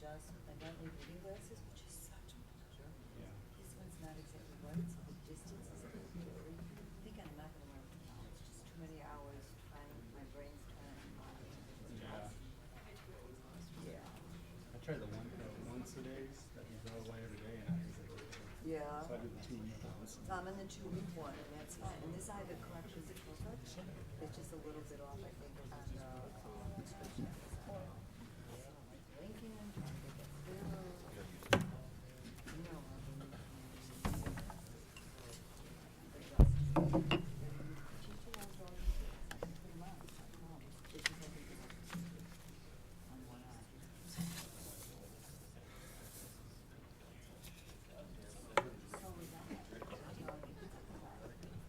adjust my Bentley reading glasses, which is such a pleasure. Yeah. This one's not exactly right, so the distance is a little blurry. I think I'm not gonna learn from now. It's just too many hours trying, my brain's trying to Yeah. Yeah. I try the once a days that you go away every day, and I use it. Yeah. So I do the 2 week ones. So I'm in the 2-week one, and that's fine. And this I have it corrections perfect. It's just a little bit off, I think, on the, Lincoln, trying to get through. You know, on one eye. So we got that.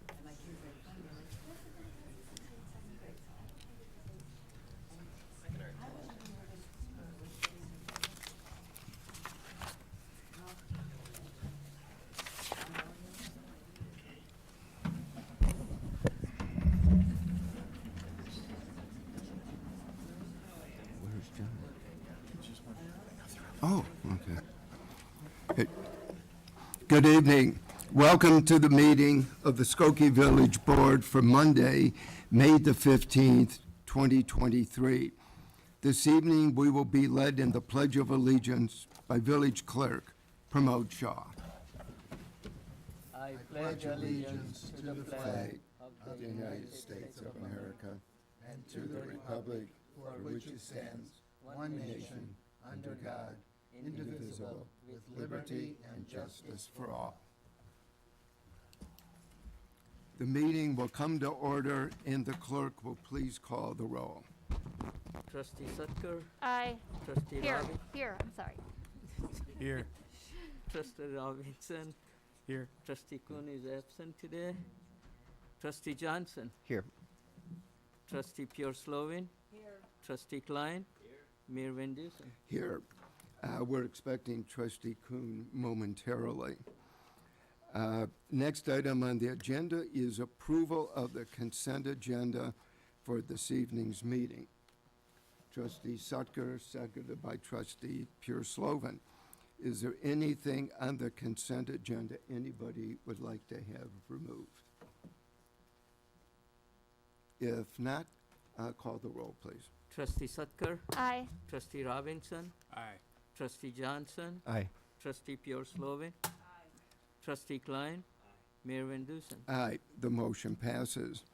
And my kids are funny, they're like, "What's the difference between second grade?" So I don't think it's I wasn't nervous. Where's John? Oh, okay. Hey, good evening. Welcome to the meeting of the Skokie Village Board for Monday, May the 15th, 2023. This evening, we will be led in the Pledge of Allegiance by Village Clerk Pramod Shah. I pledge allegiance to the flag of the United States of America and to the republic for which it stands, one nation, under God, indivisible, with liberty and justice for all. The meeting will come to order, and the clerk will please call the roll. Trustee Sutker, Aye. Trustee Here, Robin, here, I'm sorry. Here. Trustee Robinson, Here. Trustee Kuhn is absent today. Trustee Johnson, Here. Trustee Pure Slovin, Trustee Klein, Mayor Van Dusen. Here. We're expecting Trustee Kuhn momentarily. Next item on the agenda is approval of the consent agenda for this evening's meeting. Trustee Sutker, seconded by Trustee Pure Slovan. Is there anything on the consent agenda anybody would like to have removed? If not, call the roll, please. Trustee Sutker, Aye. Trustee Robinson, Aye. Trustee Johnson, Aye. Trustee Pure Slovin, Trustee Klein, Mayor Van Dusen. Aye, the motion passes.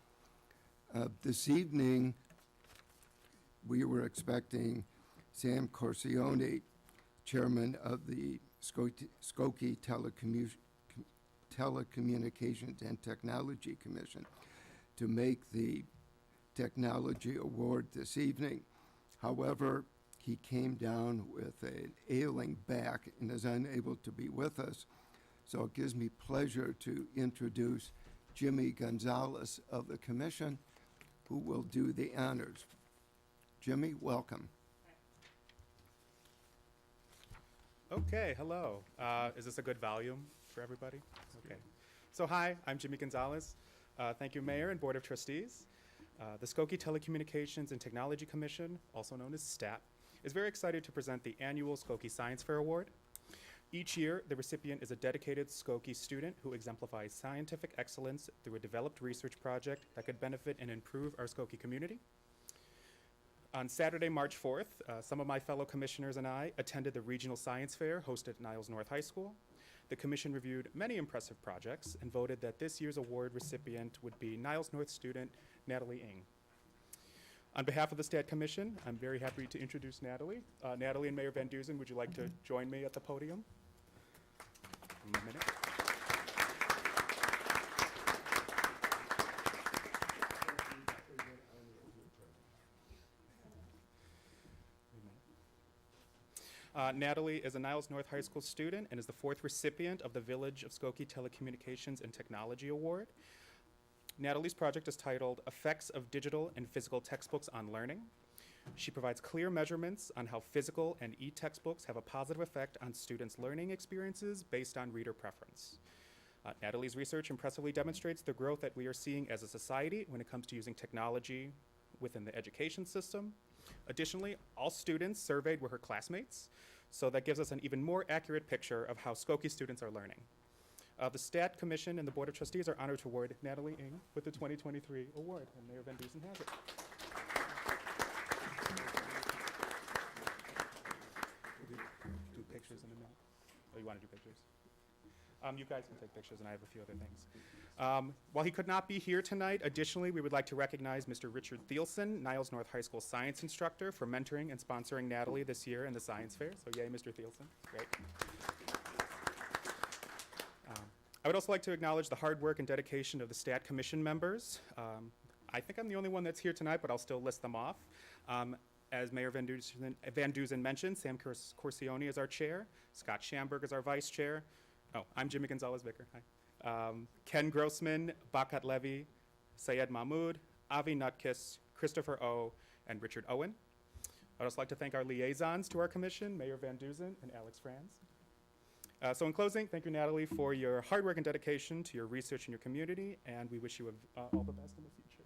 This evening, we were expecting Sam Corsione, Chairman of the Skokie Telecommunications and Technology Commission, to make the Technology Award this evening. However, he came down with an ailing back and is unable to be with us. So it gives me pleasure to introduce Jimmy Gonzalez of the Commission, who will do the honors. Jimmy, welcome. Okay, hello. Is this a good volume for everybody? Okay. So hi, I'm Jimmy Gonzalez. Thank you, Mayor and Board of Trustees. The Skokie Telecommunications and Technology Commission, also known as STAT, is very excited to present the annual Skokie Science Fair Award. Each year, the recipient is a dedicated Skokie student who exemplifies scientific excellence through a developed research project that could benefit and improve our Skokie community. On Saturday, March 4th, some of my fellow commissioners and I attended the Regional Science Fair hosted at Niles North High School. The commission reviewed many impressive projects and voted that this year's award recipient would be Niles North student Natalie Ng. On behalf of the STAT Commission, I'm very happy to introduce Natalie. Natalie and Mayor Van Dusen, would you like to join me at the podium? In a minute. Natalie is a Niles North High School student and is the 4th recipient of the Village of Skokie Telecommunications and Technology Award. Natalie's project is titled Effects of Digital and Physical Textbooks on Learning. She provides clear measurements on how physical and e-textbooks have a positive effect on students' learning experiences based on reader preference. Natalie's research impressively demonstrates the growth that we are seeing as a society when it comes to using technology within the education system. Additionally, all students surveyed were her classmates, So that gives us an even more accurate picture of how Skokie students are learning. The STAT Commission and the Board of Trustees are honored to award Natalie Ng with the 2023 award, and Mayor Van Dusen has it. We'll do pictures in a minute. Oh, you want to do pictures? You guys can take pictures, and I have a few other things. While he could not be here tonight, additionally, we would like to recognize Mr. Richard Thielson, Niles North High School science instructor, for mentoring and sponsoring Natalie this year in the science fair. So yay, Mr. Thielson. Great. I would also like to acknowledge the hard work and dedication of the STAT Commission members. I think I'm the only one that's here tonight, but I'll still list them off. As Mayor Van Dusen mentioned, Sam Corsione is our chair, Scott Schamberg is our vice chair. Oh, I'm Jimmy Gonzalez-Vicker, hi. Ken Grossman, Bakat Levy, Syed Mahmood, Avi Nutkis, Christopher O, and Richard Owen. I'd also like to thank our liaisons to our commission, Mayor Van Dusen and Alex Franz. So in closing, thank you, Natalie, for your hard work and dedication to your research and your community, and we wish you all the best in the future.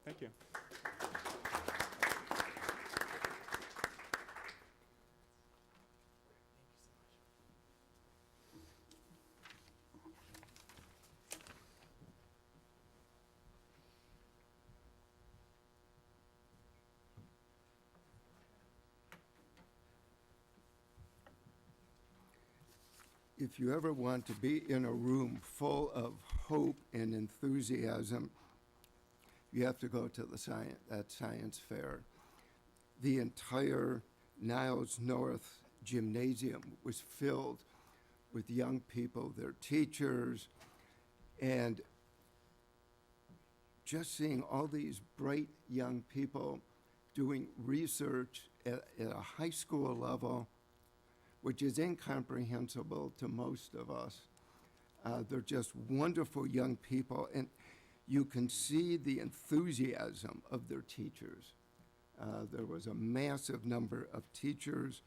Thank you. If you ever want to be in a room full of hope and enthusiasm, you have to go to that science fair. The entire Niles North gymnasium was filled with young people, their teachers, and just seeing all these bright young people doing research at a high school level, which is incomprehensible to most of us. They're just wonderful young people, and you can see the enthusiasm of their teachers. There was a massive number of teachers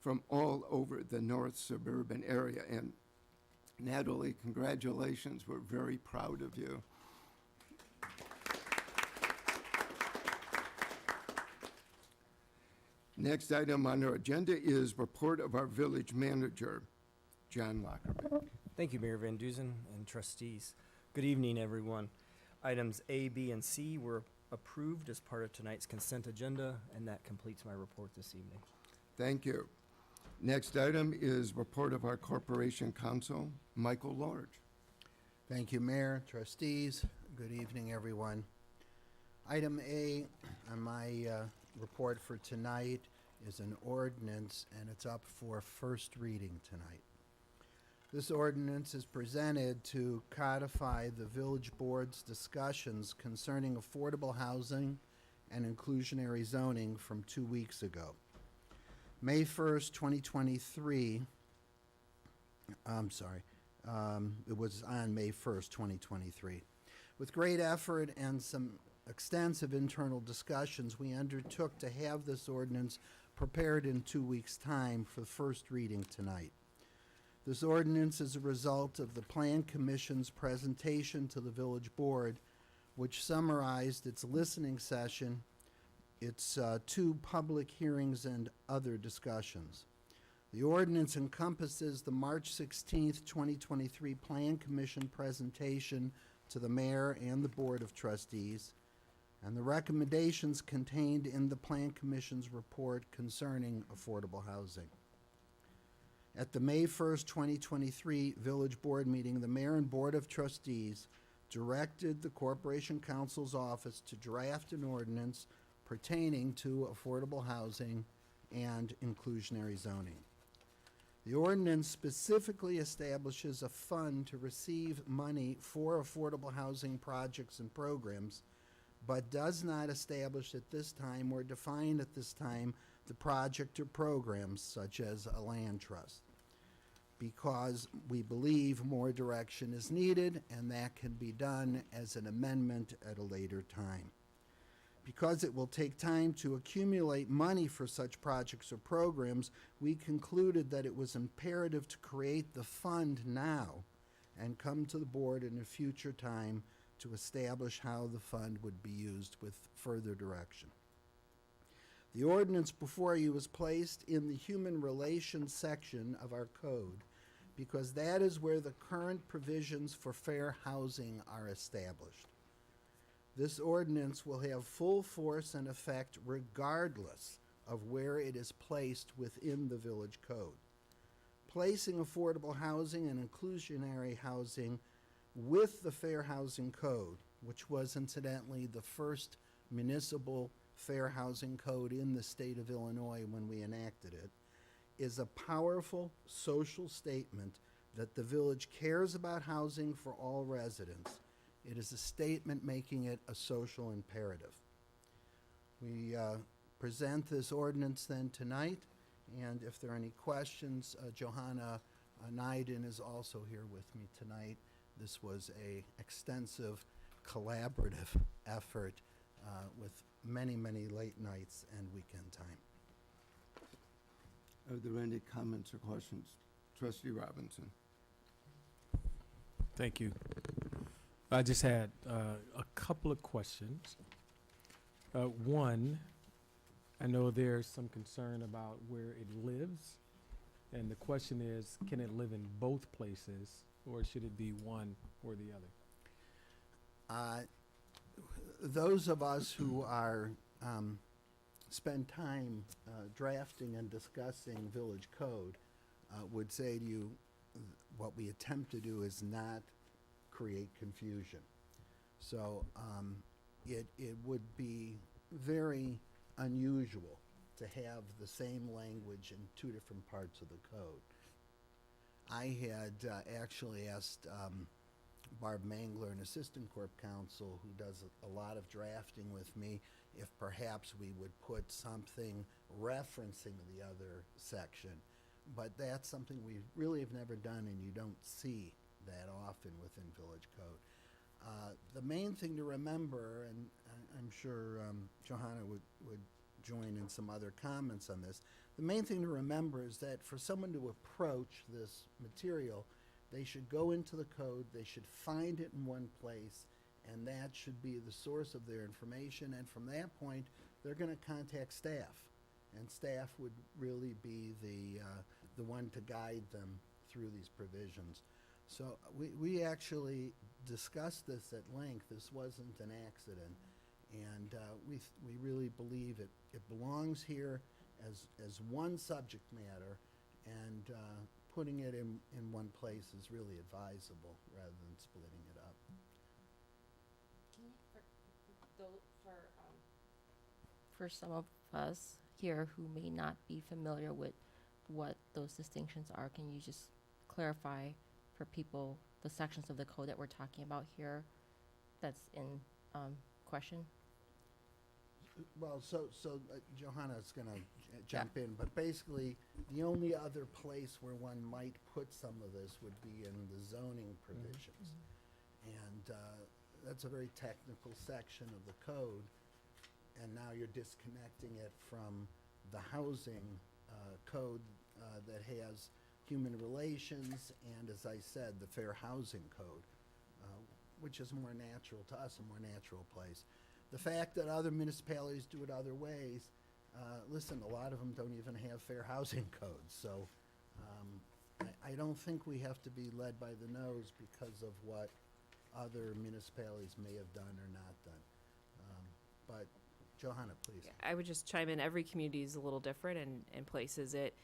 from all over the north suburban area, and Natalie, congratulations, we're very proud of you. Next item on our agenda is report of our village manager, John Lockerbie. Thank you, Mayor Van Dusen and trustees. Good evening, everyone. Items A, B, and C were approved as part of tonight's consent agenda, and that completes my report this evening. Thank you. Next item is report of our corporation counsel, Michael Lorge. Thank you, Mayor, trustees. Good evening, everyone. Item A on my report for tonight is an ordinance, and it's up for first reading tonight. This ordinance is presented to codify the village board's discussions concerning affordable housing and inclusionary zoning from 2 weeks ago. May 1st, 2023, it was on May 1st, 2023. With great effort and some extensive internal discussions, we undertook to have this ordinance prepared in 2 weeks' time for the first reading tonight. This ordinance is a result of the Plan Commission's presentation to the Village Board, which summarized its listening session, its 2 public hearings, and other discussions. The ordinance encompasses the March 16th, 2023 Plan Commission presentation to the Mayor and the Board of Trustees, and the recommendations contained in the Plan Commission's report concerning affordable housing. At the May 1st, 2023 Village Board meeting, the Mayor and Board of Trustees directed the Corporation Counsel's office to draft an ordinance pertaining to affordable housing and inclusionary zoning. The ordinance specifically establishes a fund to receive money for affordable housing projects and programs, but does not establish at this time or define at this time the project or programs such as a land trust, because we believe more direction is needed, and that can be done as an amendment at a later time. Because it will take time to accumulate money for such projects or programs, we concluded that it was imperative to create the fund now and come to the board in a future time to establish how the fund would be used with further direction. The ordinance before you was placed in the human relations section of our code because that is where the current provisions for fair housing are established. This ordinance will have full force and effect regardless of where it is placed within the village code. Placing affordable housing and inclusionary housing with the Fair Housing Code, which was incidentally the first municipal fair housing code in the state of Illinois when we enacted it, is a powerful social statement that the village cares about housing for all residents. It is a statement making it a social imperative. We present this ordinance then tonight, and if there are any questions, Johanna Nyden is also here with me tonight. This was a extensive collaborative effort with many, many late nights and weekend time. Are there any comments or questions? Trustee Robinson. Thank you. I just had a couple of questions. One, I know there's some concern about where it lives, and the question is, can it live in both places, or should it be one or the other? Those of us who are spend time drafting and discussing village code would say to you, what we attempt to do is not create confusion. So it would be very unusual to have the same language in two different parts of the code. I had actually asked Barb Mangler, an assistant corp counsel who does a lot of drafting with me, if perhaps we would put something referencing the other section. But that's something we really have never done, and you don't see that often within village code. The main thing to remember, and I'm sure Johanna would join in some other comments on this, the main thing to remember is that for someone to approach this material, they should go into the code, they should find it in one place, and that should be the source of their information. And from that point, they're going to contact staff, and staff would really be the one to guide them through these provisions. So we actually discussed this at length. This wasn't an accident, and we really believe it belongs here as one subject matter, and putting it in one place is really advisable rather than splitting it up. Can you, for some of us here who may not be familiar with what those distinctions are, can you just clarify for people the sections of the code that we're talking about here that's in question? Well, so Johanna's going to jump in, but basically the only other place where one might put some of this would be in the zoning provisions. And that's a very technical section of the code, and now you're disconnecting it from the housing code that has human relations and, as I said, the fair housing code, which is more natural to us, a more natural place. The fact that other municipalities do it other ways, listen, a lot of them don't even have fair housing codes. So I don't think we have to be led by the nose because of what other municipalities may have done or not done. But Johanna, please. Yeah, I would just chime in. Every community is a little different and places it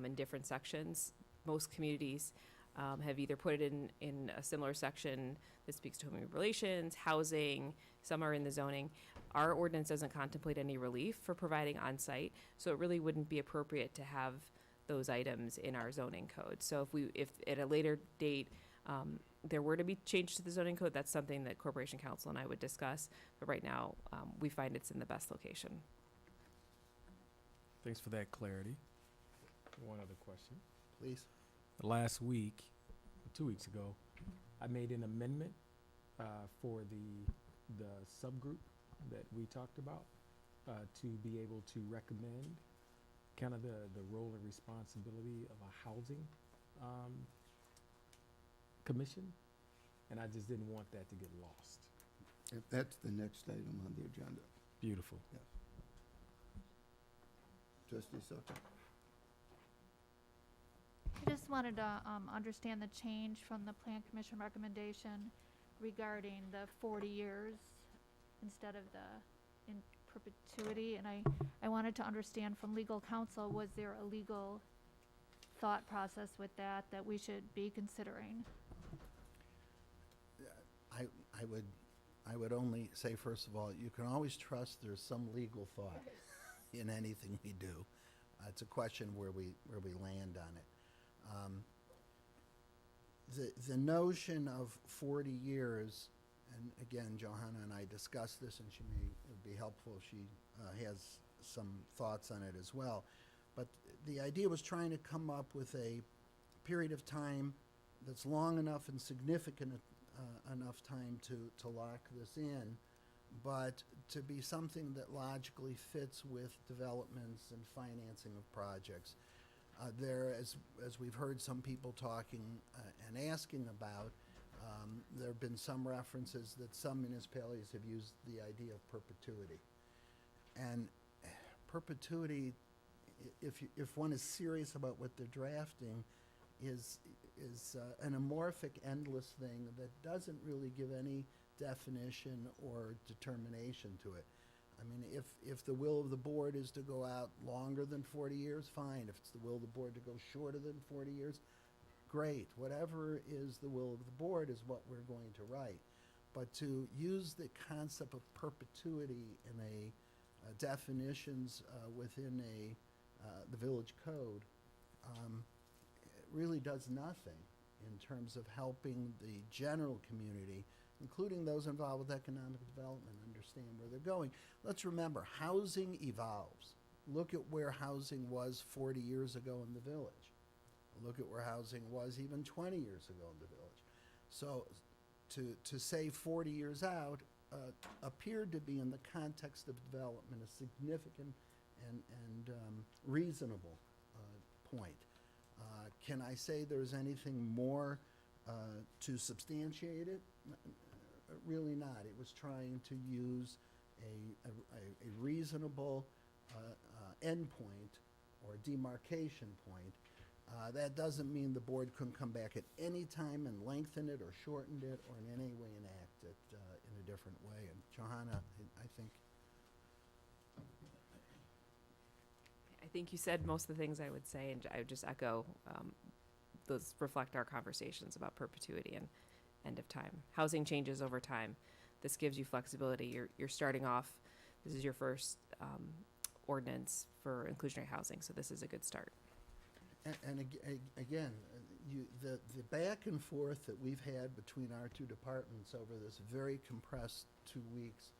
in different sections. Most communities have either put it in a similar section that speaks to human relations, housing. Some are in the zoning. Our ordinance doesn't contemplate any relief for providing on-site, so it really wouldn't be appropriate to have those items in our zoning code. So if at a later date there were to be change to the zoning code, that's something that Corporation Counsel and I would discuss. But right now, we find it's in the best location. Thanks for that clarity. One other question. Please. Last week, 2 weeks ago, I made an amendment for the subgroup that we talked about to be able to recommend kind of the role and responsibility of a housing commission, and I just didn't want that to get lost. That's the next item on the agenda. Beautiful. Yes. Trustee Soto? I just wanted to understand the change from the Plan Commission recommendation regarding the 40 years instead of the in perpetuity. And I wanted to understand from legal counsel, was there a legal thought process with that we should be considering? I would only say, first of all, you can always trust there's some legal thought in anything we do. It's a question where we land on it. The notion of 40 years, and again, Johanna and I discussed this, and it would be helpful if she has some thoughts on it as well. But the idea was trying to come up with a period of time that's long enough and significant enough time to lock this in, but to be something that logically fits with developments and financing of projects. There, as we've heard some people talking and asking about, there have been some references that some municipalities have used the idea of perpetuity. And perpetuity, if one is serious about what they're drafting, is an amorphic, endless thing that doesn't really give any definition or determination to it. I mean, if the will of the board is to go out longer than 40 years, fine. If it's the will of the board to go shorter than 40 years, great. Whatever is the will of the board is what we're going to write. But to use the concept of perpetuity in definitions within the village code it really does nothing in terms of helping the general community, including those involved with economic development, understand where they're going. Let's remember, housing evolves. Look at where housing was 40 years ago in the village. Look at where housing was even 20 years ago in the village. So to say 40 years out appeared to be, in the context of development, a significant and reasonable point. Can I say there's anything more to substantiate it? Really not. It was trying to use a reasonable endpoint or demarcation point. That doesn't mean the board couldn't come back at any time and lengthen it or shorten it or in any way enact it in a different way. And Johanna, I think. I think you said most of the things I would say, and I would just echo those reflect our conversations about perpetuity and end of time. Housing changes over time. This gives you flexibility. You're starting off, this is your first ordinance for inclusionary housing, so this is a good start. And again, the back and forth that we've had between our two departments over this very compressed 2 weeks,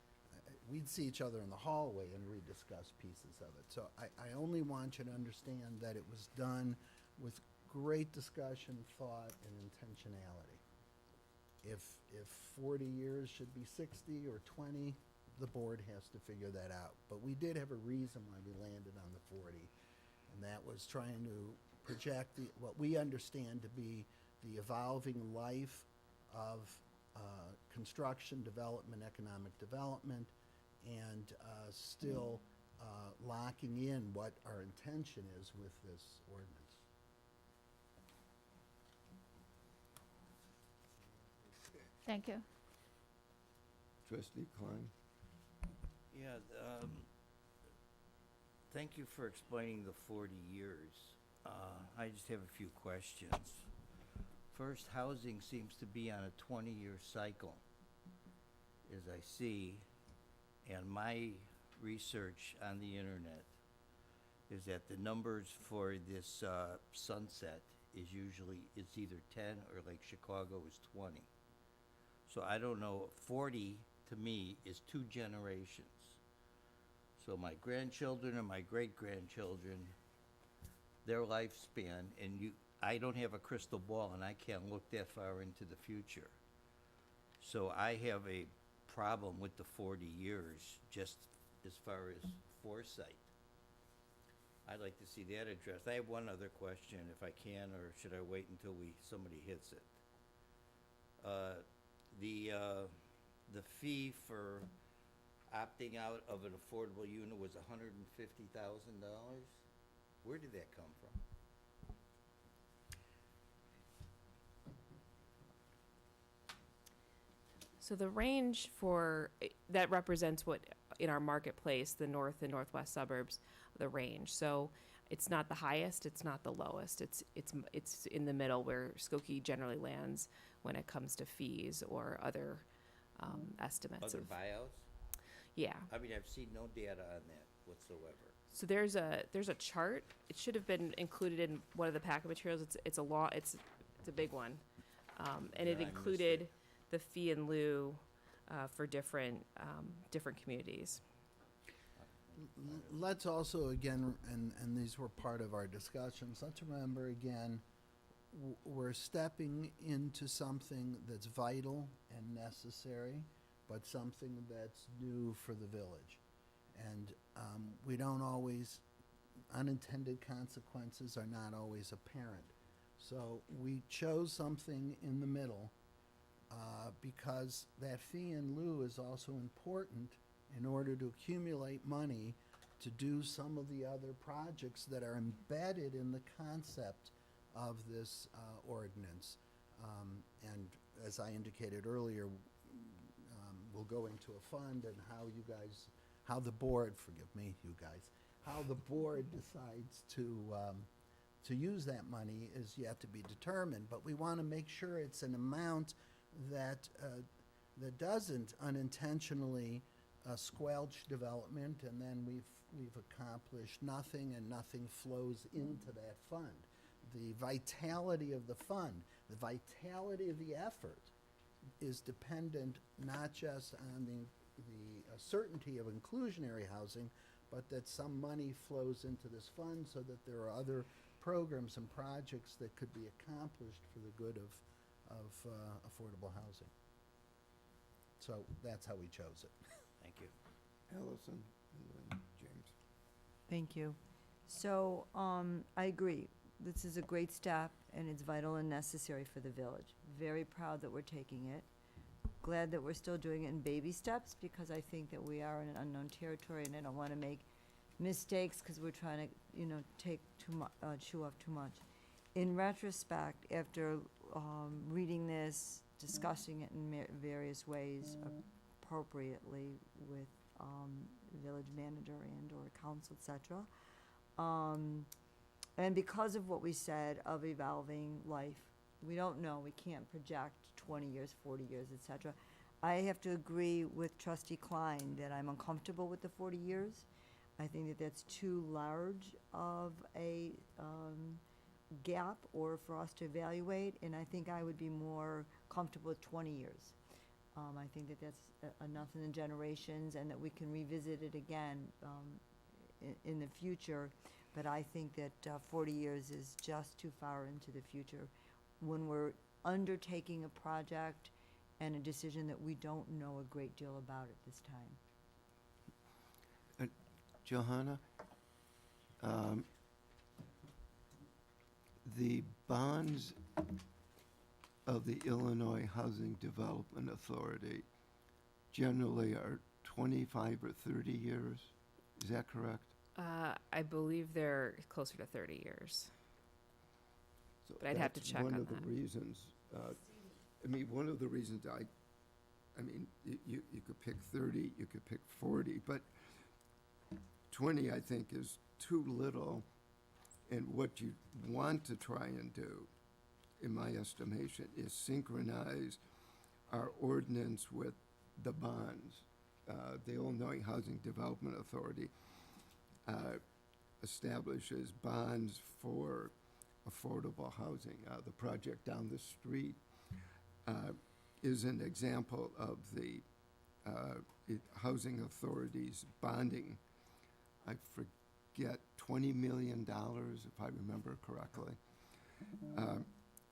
we'd see each other in the hallway and rediscuss pieces of it. So I only want you to understand that it was done with great discussion, thought, and intentionality. If 40 years should be 60 or 20, the board has to figure that out. But we did have a reason why we landed on the 40, and that was trying to project what we understand to be the evolving life of construction, development, economic development, and still locking in what our intention is with this ordinance. Thank you. Trustee Klein? Yeah, thank you for explaining the 40 years. I just have a few questions. First, housing seems to be on a 20-year cycle, as I see, and my research on the internet is that the numbers for this sunset is usually, it's either 10 or, like Chicago is 20. So I don't know, 40 to me is 2 generations. So my grandchildren and my great-grandchildren, their lifespan, and I don't have a crystal ball and I can't look that far into the future. So I have a problem with the 40 years, just as far as foresight. I'd like to see that addressed. I have one other question, if I can, or should I wait until somebody hits it? The fee for opting out of an affordable unit was $150,000? Where did that come from? So the range for, that represents what, in our marketplace, the north and northwest suburbs, the range. So it's not the highest, it's not the lowest. It's in the middle where Skokie generally lands when it comes to fees or other estimates Other of. buyouts? Yeah. I mean, I've seen no data on that whatsoever. So there's a chart. It should have been included in one of the packet materials. It's a big one, and Yeah, it I missed included it. the fee in lieu for different communities. Let's also, again, and these were part of our discussions, let's remember again, we're stepping into something that's vital and necessary, but something that's new for the village. And we don't always, unintended consequences are not always apparent. So we chose something in the middle because that fee in lieu is also important in order to accumulate money to do some of the other projects that are embedded in the concept of this ordinance. And as I indicated earlier, we'll go into a fund and how the board, forgive me, you guys, how the board decides to use that money is yet to be determined. But we want to make sure it's an amount that doesn't unintentionally squelch development, and then we've accomplished nothing and nothing flows into that fund. The vitality of the fund, the vitality of the effort is dependent not just on the certainty of inclusionary housing, but that some money flows into this fund so that there are other programs and projects that could be accomplished for the good of affordable housing. So that's how we chose it. Thank you. Allison and then James. Thank you. So, I agree. This is a great step, and it's vital and necessary for the village. Very proud that we're taking it. Glad that we're still doing it in baby steps, because I think that we are in an unknown territory, and I don't want to make mistakes because we're trying to, take chew off too much. In retrospect, after reading this, discussing it in various ways appropriately with village manager and or council, etc. And because of what we said of evolving life, we don't know, we can't project 20 years, 40 years, etc. I have to agree with Trustee Klein that I'm uncomfortable with the 40 years. I think that that's too large of a gap or for us to evaluate, and I think I would be more comfortable with 20 years. I think that that's enough in the generations, and that we can revisit it again in the future. But I think that 40 years is just too far into the future when we're undertaking a project and a decision that we don't know a great deal about at this time. Johanna, the bonds of the Illinois Housing Development Authority generally are 25 or 30 years. Is that correct? I believe they're closer to 30 years. So But I'd have to that's check one on of the that. reasons. One of the reasons you could pick 30, you could pick 40, but 20 I think is too little. And what you want to try and do, in my estimation, is synchronize our ordinance with the bonds. The Illinois Housing Development Authority establishes bonds for affordable housing. The project down the street is an example of the Housing Authority's bonding. I forget, $20 million, if I remember correctly.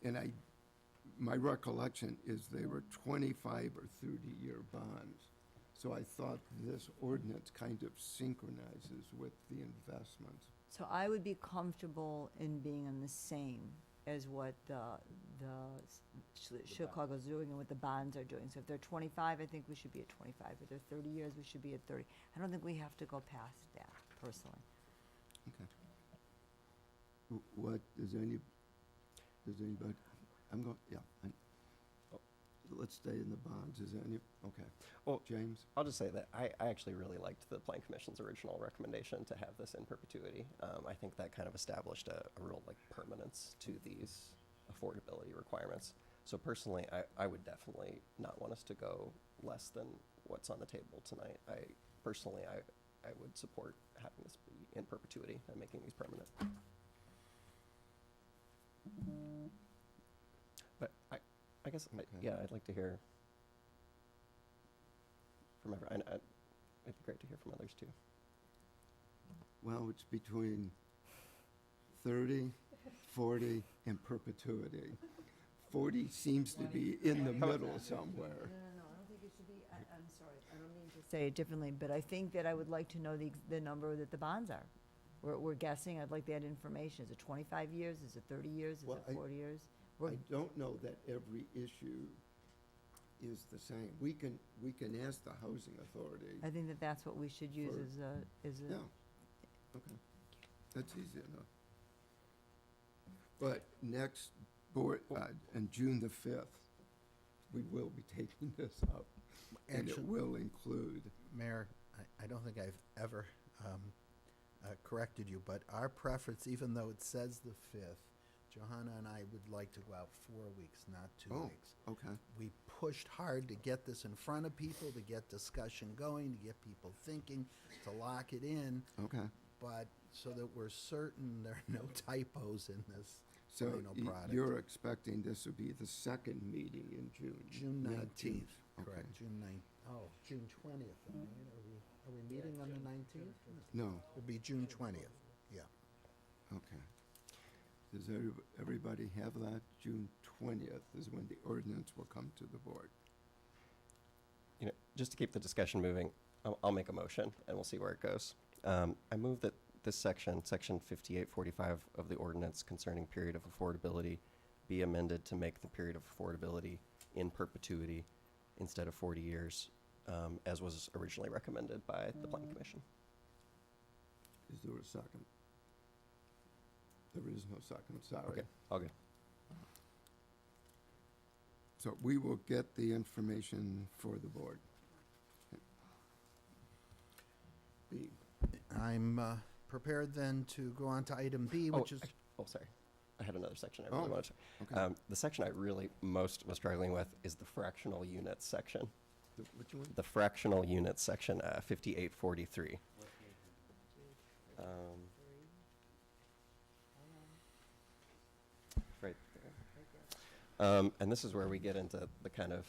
And my recollection is they were 25 or 30-year bonds. So I thought this ordinance kind of synchronizes with the investments. So I would be comfortable in being on the same as what the Chicago's doing and what the bonds are doing. So if they're 25, I think we should be at 25. If they're 30 years, we should be at 30. I don't think we have to go past that, personally. Okay. What, does anybody, I'm going, yeah. Let's stay in the bonds, is there any, okay. Well, James? I'll just say that I actually really liked the Plan Commission's original recommendation to have this in perpetuity. I think that kind of established a real like permanence to these affordability requirements. So personally, I would definitely not want us to go less than what's on the table tonight. I would support having this be in perpetuity and making these permanent. But I guess, yeah, I'd like to hear from everyone. It'd be great to hear from others too. Well, it's between 30, 40, and perpetuity. 40 seems to be in the middle somewhere. No, I don't think it should be, I'm sorry, I don't mean to say it differently, but I think that I would like to know the number that the bonds are. We're guessing, I'd like that information. Is it 25 years? Is it 30 years? Is Well, it 40 years? We're- I don't know that every issue is the same. We can ask the housing authority. I think that that's what we should use For- as a. Yeah, okay. That's easy enough. But next board, on June the 5th, we will be taking this up. And it Actually- will include, Mayor, I don't think I've ever corrected you, but our preference, even though it says the 5th, Johanna and I would like to go out 4 weeks, not 2 Oh. weeks. okay, We pushed hard to get this in front of people, to get discussion going, to get people thinking, to lock it in, okay. but so that we're certain there are no typos in this So final product. you're expecting this will be the second meeting in June? June not 19th, Okay. correct, June 20th, then, right? Are we meeting on the 19th? No, It'll be June 20th, yeah. okay. Does everybody have that? June 20th is when the ordinance will come to the board. You know, just to keep the discussion moving, I'll make a motion and we'll see where it goes. I move that this section 5845 of the ordinance concerning period of affordability be amended to make the period of affordability in perpetuity instead of 40 years, as was originally recommended by the Plan Commission. Is there a second? There is no second, sorry. Okay, all good. So we will get the information for the board. B. I'm prepared then to go on to item B, which is, Sorry. I had another section I really Oh, wanted to. okay. The section I really most was struggling with is the fractional units section. Which one? The fractional units section, 5843. Right there. And this is where we get into the kind of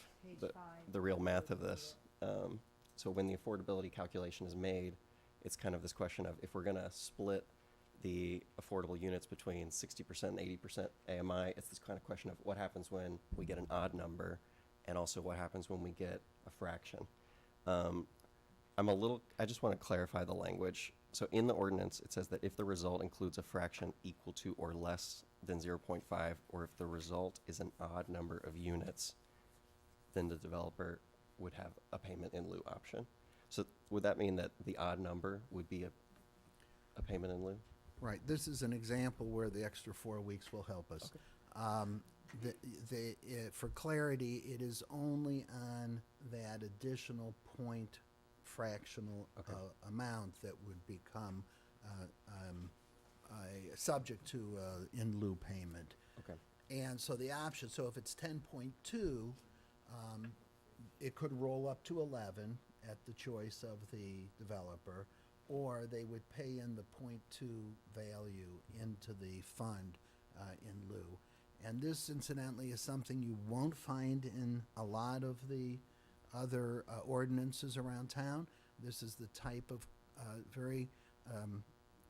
the real math of this. So when the affordability calculation is made, it's kind of this question of if we're going to split the affordable units between 60% and 80% AMI, it's this kind of question of what happens when we get an odd number and also what happens when we get a fraction. I just want to clarify the language. So in the ordinance, it says that if the result includes a fraction equal to or less than 0.5, or if the result is an odd number of units, then the developer would have a payment in lieu option. So would that mean that the odd number would be a payment in lieu? right, this is an example where the extra 4 weeks will help us. For clarity, it is only on that additional point fractional Okay. amount that would become subject to in lieu payment. Okay. And so the option, so if it's 10.2, it could roll up to 11 at the choice of the developer, or they would pay in the .2 value into the fund in lieu. And this incidentally is something you won't find in a lot of the other ordinances around town. This is the type of very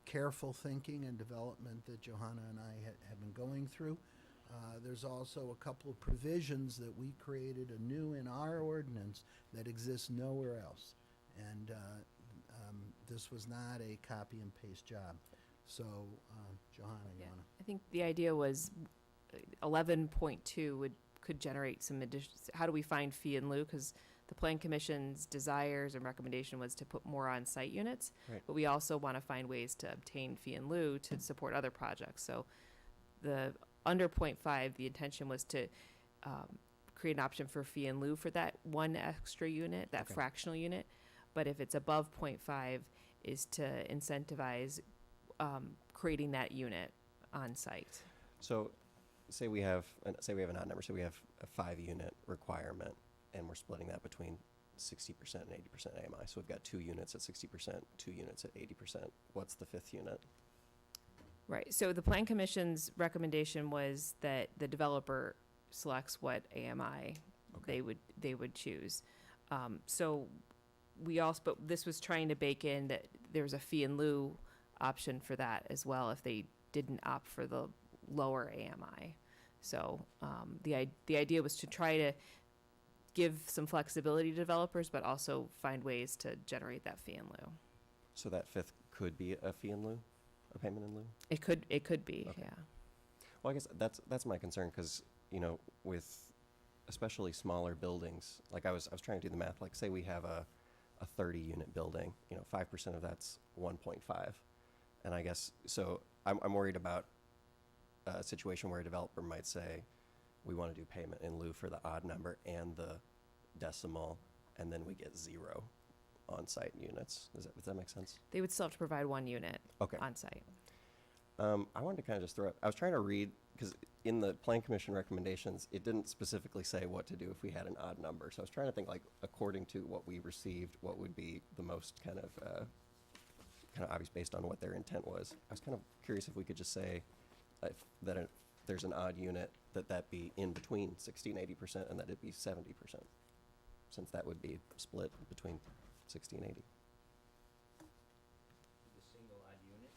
careful thinking and development that Johanna and I have been going through. There's also a couple of provisions that we created anew in our ordinance that exist nowhere else. And this was not a copy and paste job. So, Johanna, you Yeah. wanna? I think the idea was 11.2 would could generate some addition, how do we find fee in lieu? Because the Plan Commission's desires and recommendation was to put more on-site units. Right. But we also want to find ways to obtain fee in lieu to support other projects. So the under 0.5, the intention was to create an option for fee in lieu for that one extra unit, that Okay. fractional unit. But if it's above 0.5, is to incentivize creating that unit on site. So, say we have an odd number. Say we have a 5-unit requirement, and we're splitting that between 60% and 80% AMI. So we've got 2 units at 60%, 2 units at 80%. What's the 5th unit? Right. So the Plan Commission's recommendation was that the developer selects what AMI Okay. they would choose. So we also, but this was trying to bake in that there's a fee in lieu option for that as well if they didn't opt for the lower AMI. So the idea was to try to give some flexibility to developers, but also find ways to generate that fee in lieu. So that 5th could be a fee in lieu, a payment in lieu? It could be, Okay. yeah. Well, I guess that's my concern, because, with especially smaller buildings, like I was trying to do the math, like say we have a 30-unit building, 5% of that's 1.5. And I guess, so I'm worried about a situation where a developer might say, we want to do payment in lieu for the odd number and the decimal, and then we get 0 on-site units. Does that make sense? They would still have to provide 1 unit Okay. on site. I wanted to kind of just throw up, I was trying to read, because in the Plan Commission recommendations, it didn't specifically say what to do if we had an odd number. So I was trying to think, like, according to what we received, what would be the most kind of obvious based on what their intent was. I was kind of curious if we could just say if there's an odd unit, that be in between 60 and 80%, and that it be 70%, since that would be split between 60 and 80. The single odd unit?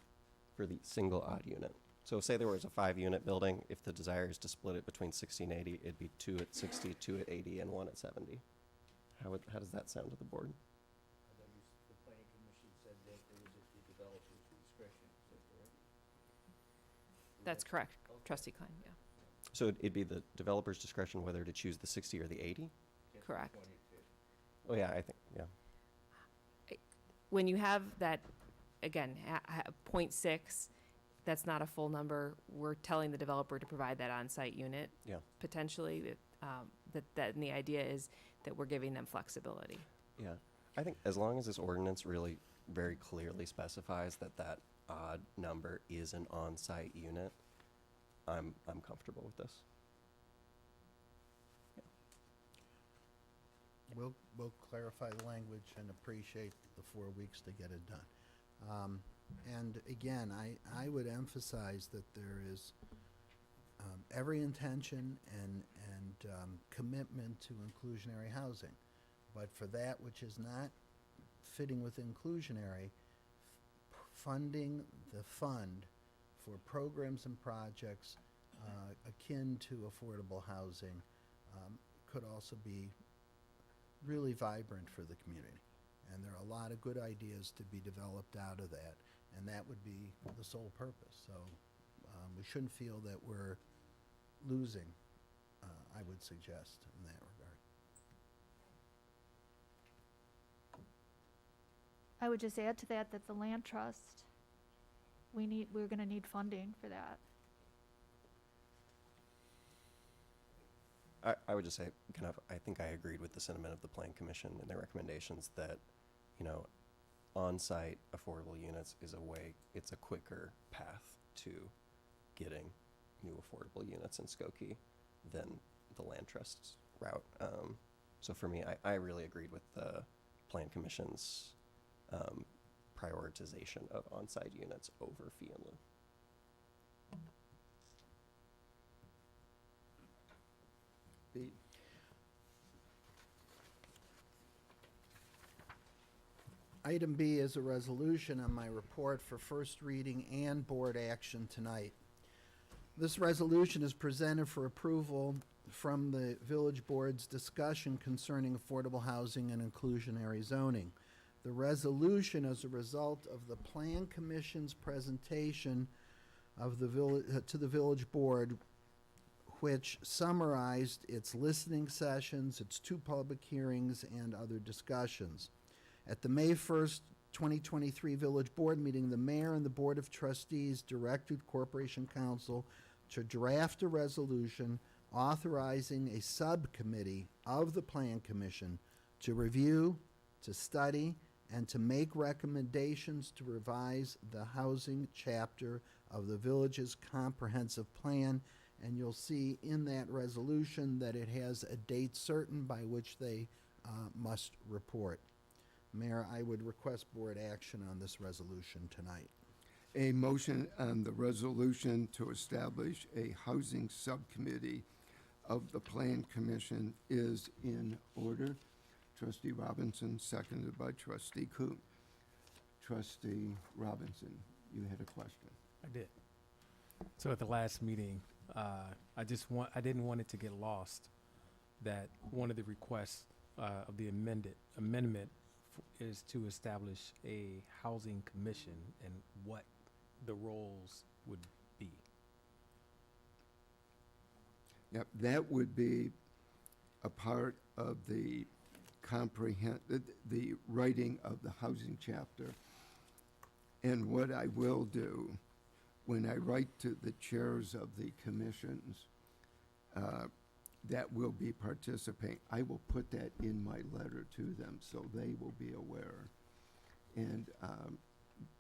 For the single odd unit. So say there was a 5-unit building, if the desire is to split it between 60 and 80, it'd be 2 at 60, 2 at 80, and 1 at 70. How does that sound to the board? The planning commission said that it was at the developer's discretion, is that correct? That's correct, Trustee Klein, yeah, So it'd be the developer's discretion whether to choose the 60 or the 80? correct. Oh, yeah, I think, yeah. When you have that, again, 0.6, that's not a full number. We're telling the developer to provide that on-site unit. Yeah. Potentially, and the idea is that we're giving them flexibility. Yeah. I think as long as this ordinance really very clearly specifies that odd number is an on-site unit, I'm comfortable with this. We'll clarify the language and appreciate the 4 weeks to get it done. And again, I would emphasize that there is every intention and commitment to inclusionary housing. But for that which is not fitting with inclusionary, funding the fund for programs and projects akin to affordable housing could also be really vibrant for the community. And there are a lot of good ideas to be developed out of that, and that would be the sole purpose. So we shouldn't feel that we're losing, I would suggest, in that regard. I would just add to that the land trust, we're gonna need funding for that. I would just say, I think I agreed with the sentiment of the Plan Commission and their recommendations that, on-site affordable units is it's a quicker path to getting new affordable units in Skokie than the land trust route. So for me, I really agreed with the Plan Commission's prioritization of on-site units over fee in lieu. B. Item B is a resolution on my report for first reading and board action tonight. This resolution is presented for approval from the village board's discussion concerning affordable housing and inclusionary zoning. The resolution is a result of the Plan Commission's presentation of the to the village board, which summarized its listening sessions, its 2 public hearings, and other discussions. At the May 1st, 2023 Village Board meeting, the mayor and the Board of Trustees directed Corporation Council to draft a resolution authorizing a subcommittee of the Plan Commission to review, to study, and to make recommendations to revise the housing chapter of the village's comprehensive plan. And you'll see in that resolution that it has a date certain by which they must report. Mayor, I would request board action on this resolution tonight. A motion on the resolution to establish a housing subcommittee of the Plan Commission is in order. Trustee Robinson, seconded by Trustee Coon. Trustee Robinson, you had a question. I did. So at the last meeting, I didn't want it to get lost that one of the requests of the amendment is to establish a housing commission and what the roles would be. Yep, that would be a part of the the writing of the housing chapter. And what I will do, when I write to the chairs of the commissions that will be participating, I will put that in my letter to them so they will be aware. And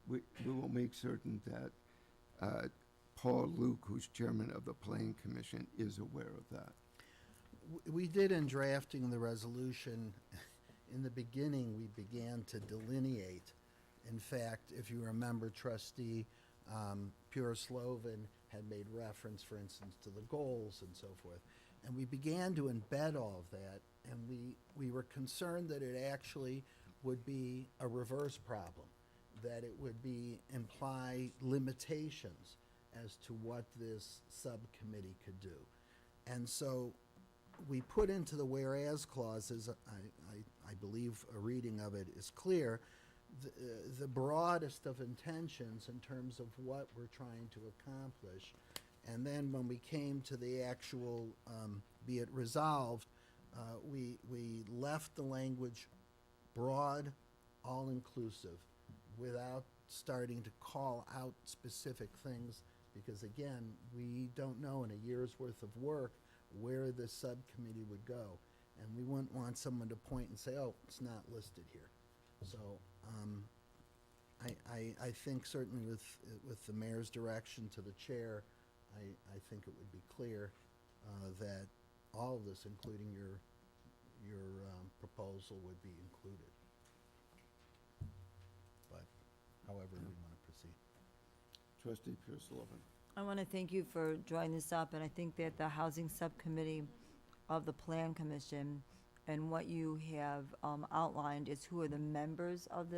we will make certain that Paul Luke, who's chairman of the Plan Commission, is aware of that. We did in drafting the resolution, in the beginning, we began to delineate. In fact, if you remember, Trustee Pure Slovan had made reference, for instance, to the goals and so forth. And we began to embed all of that, and we were concerned that it actually would be a reverse problem, that it would imply limitations as to what this subcommittee could do. And so we put into the whereas clauses, I believe a reading of it is clear, the broadest of intentions in terms of what we're trying to accomplish. And then when we came to the actual, be it resolved, we left the language broad, all-inclusive, without starting to call out specific things, because again, we don't know in a year's worth of work where the subcommittee would go. And we wouldn't want someone to point and say, oh, it's not listed here. So I think certainly with the mayor's direction to the chair, I think it would be clear that all of this, including your proposal, would be included. But however we want to proceed. Trustee Pure Sullivan. I want to thank you for drawing this up, and I think that the Housing Subcommittee of the Plan Commission and what you have outlined is who are the members of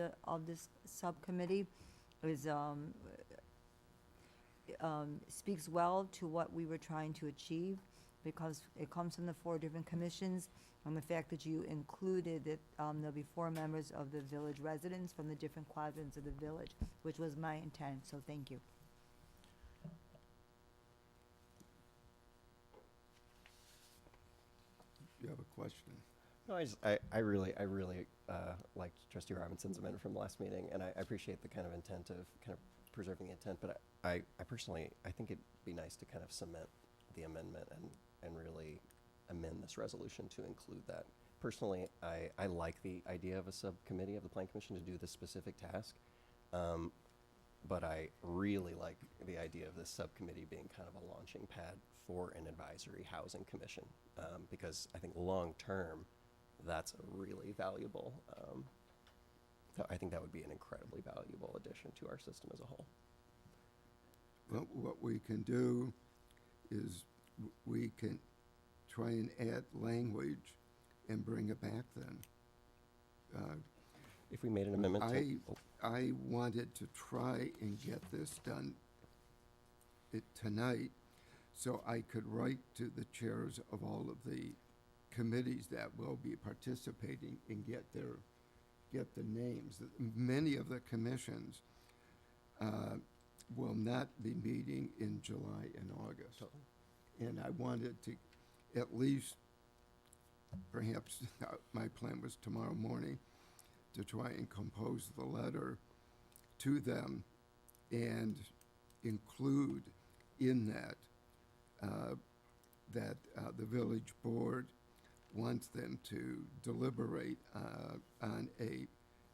this subcommittee is speaks well to what we were trying to achieve, because it comes from the 4 different commissions, and the fact that you included that there'll be 4 members of the village residents from the different quadrants of the village, which was my intent, so thank you. You have a question? No, I really liked Trustee Robinson's amendment from the last meeting, and I appreciate the kind of intent of kind of preserving the intent, but I personally, I think it'd be nice to kind of cement the amendment and really amend this resolution to include that. Personally, I like the idea of a subcommittee of the Plan Commission to do this specific task, but I really like the idea of this subcommittee being kind of a launching pad for an advisory housing commission, because I think long-term, that's a really valuable, I think that would be an incredibly valuable addition to our system as a whole. Well, what we can do is we can try and add language and bring it back then. If we made an amendment to... I wanted to try and get this done tonight so I could write to the chairs of all of the committees that will be participating and get the names. Many of the commissions will not be meeting in July and August. And I wanted to at least, perhaps, my plan was tomorrow morning to try and compose the letter to them and include in that the village board wants them to deliberate on a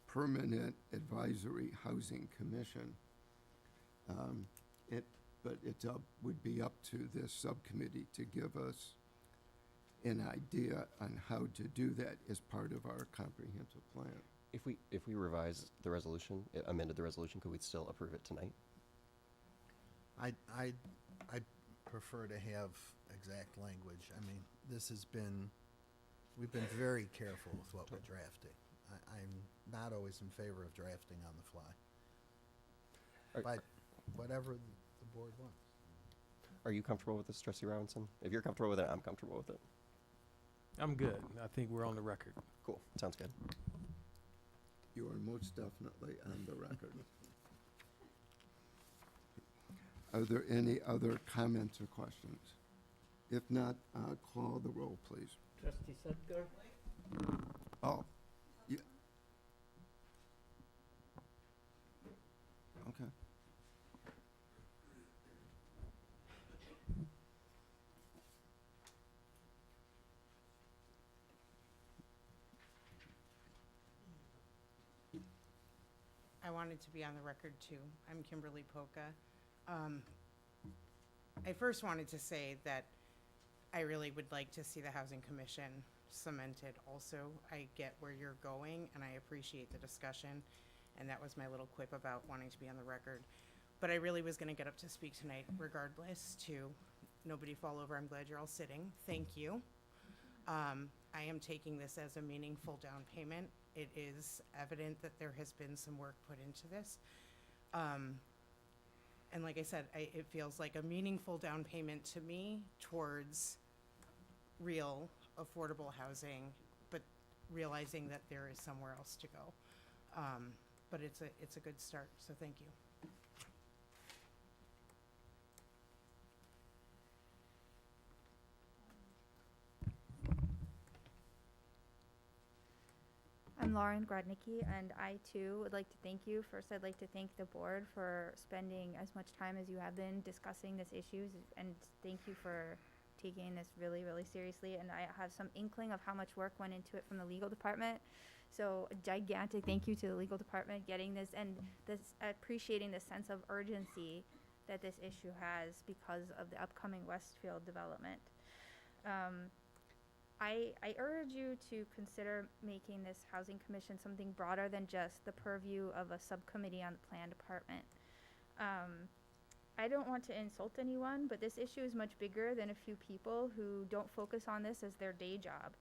permanent advisory housing commission. But it would be up to this subcommittee to give us an idea on how to do that as part of our comprehensive plan. If we revise the resolution, amended the resolution, could we still approve it tonight? I prefer to have exact language. I mean, we've been very careful with what we're drafting. I'm not always in favor of drafting on the fly. Are- But whatever the board wants. Are you comfortable with this, Trustee Robinson? If you're comfortable with it, I'm comfortable with it. I'm good. I think we're on the record. Cool, sounds good. You are most definitely on the record. Are there any other comments or questions? If not, call the roll, please. Trustee Sudgar? Oh, yeah. Okay. I wanted to be on the record too. I'm Kimberly Polka. I first wanted to say that I really would like to see the Housing Commission cemented also. I get where you're going and I appreciate the discussion. And that was my little quip about wanting to be on the record. But I really was gonna get up to speak tonight regardless to nobody fall over. I'm glad you're all sitting. Thank you. I am taking this as a meaningful down payment. It is evident that there has been some work put into this. And like I said, it feels like a meaningful down payment to me towards real affordable housing, but realizing that there is somewhere else to go. But it's a good start, so thank you. I'm Lauren Grodnicki, and I too would like to thank you. First, I'd like to thank the board for spending as much time as you have been discussing these issues, and thank you for taking this really, really seriously. And I have some inkling of how much work went into it from the legal department. So a gigantic thank you to the legal department getting this, and this appreciating the sense of urgency that this issue has because of the upcoming Westfield development. I urge you to consider making this housing commission something broader than just the purview of a subcommittee on the plan department. I don't want to insult anyone, but this issue is much bigger than a few people who don't focus on this as their day job.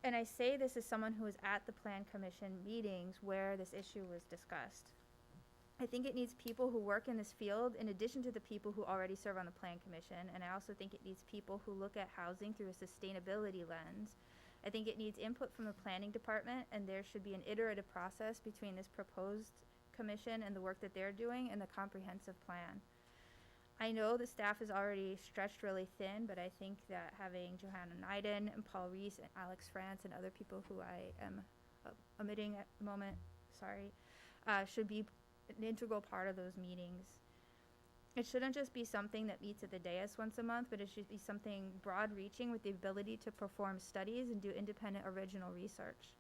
And I say this as someone who was at the plan commission meetings where this issue was discussed. I think it needs people who work in this field in addition to the people who already serve on the plan commission, and I also think it needs people who look at housing through a sustainability lens. I think it needs input from the planning department, and there should be an iterative process between this proposed commission and the work that they're doing and the comprehensive plan. I know the staff is already stretched really thin, but I think that having Johanna Neiden and Paul Reese and Alex France and other people who I am omitting at the moment, should be an integral part of those meetings. It shouldn't just be something that meets at the dais once a month, but it should be something broad-reaching with the ability to perform studies and do independent original research.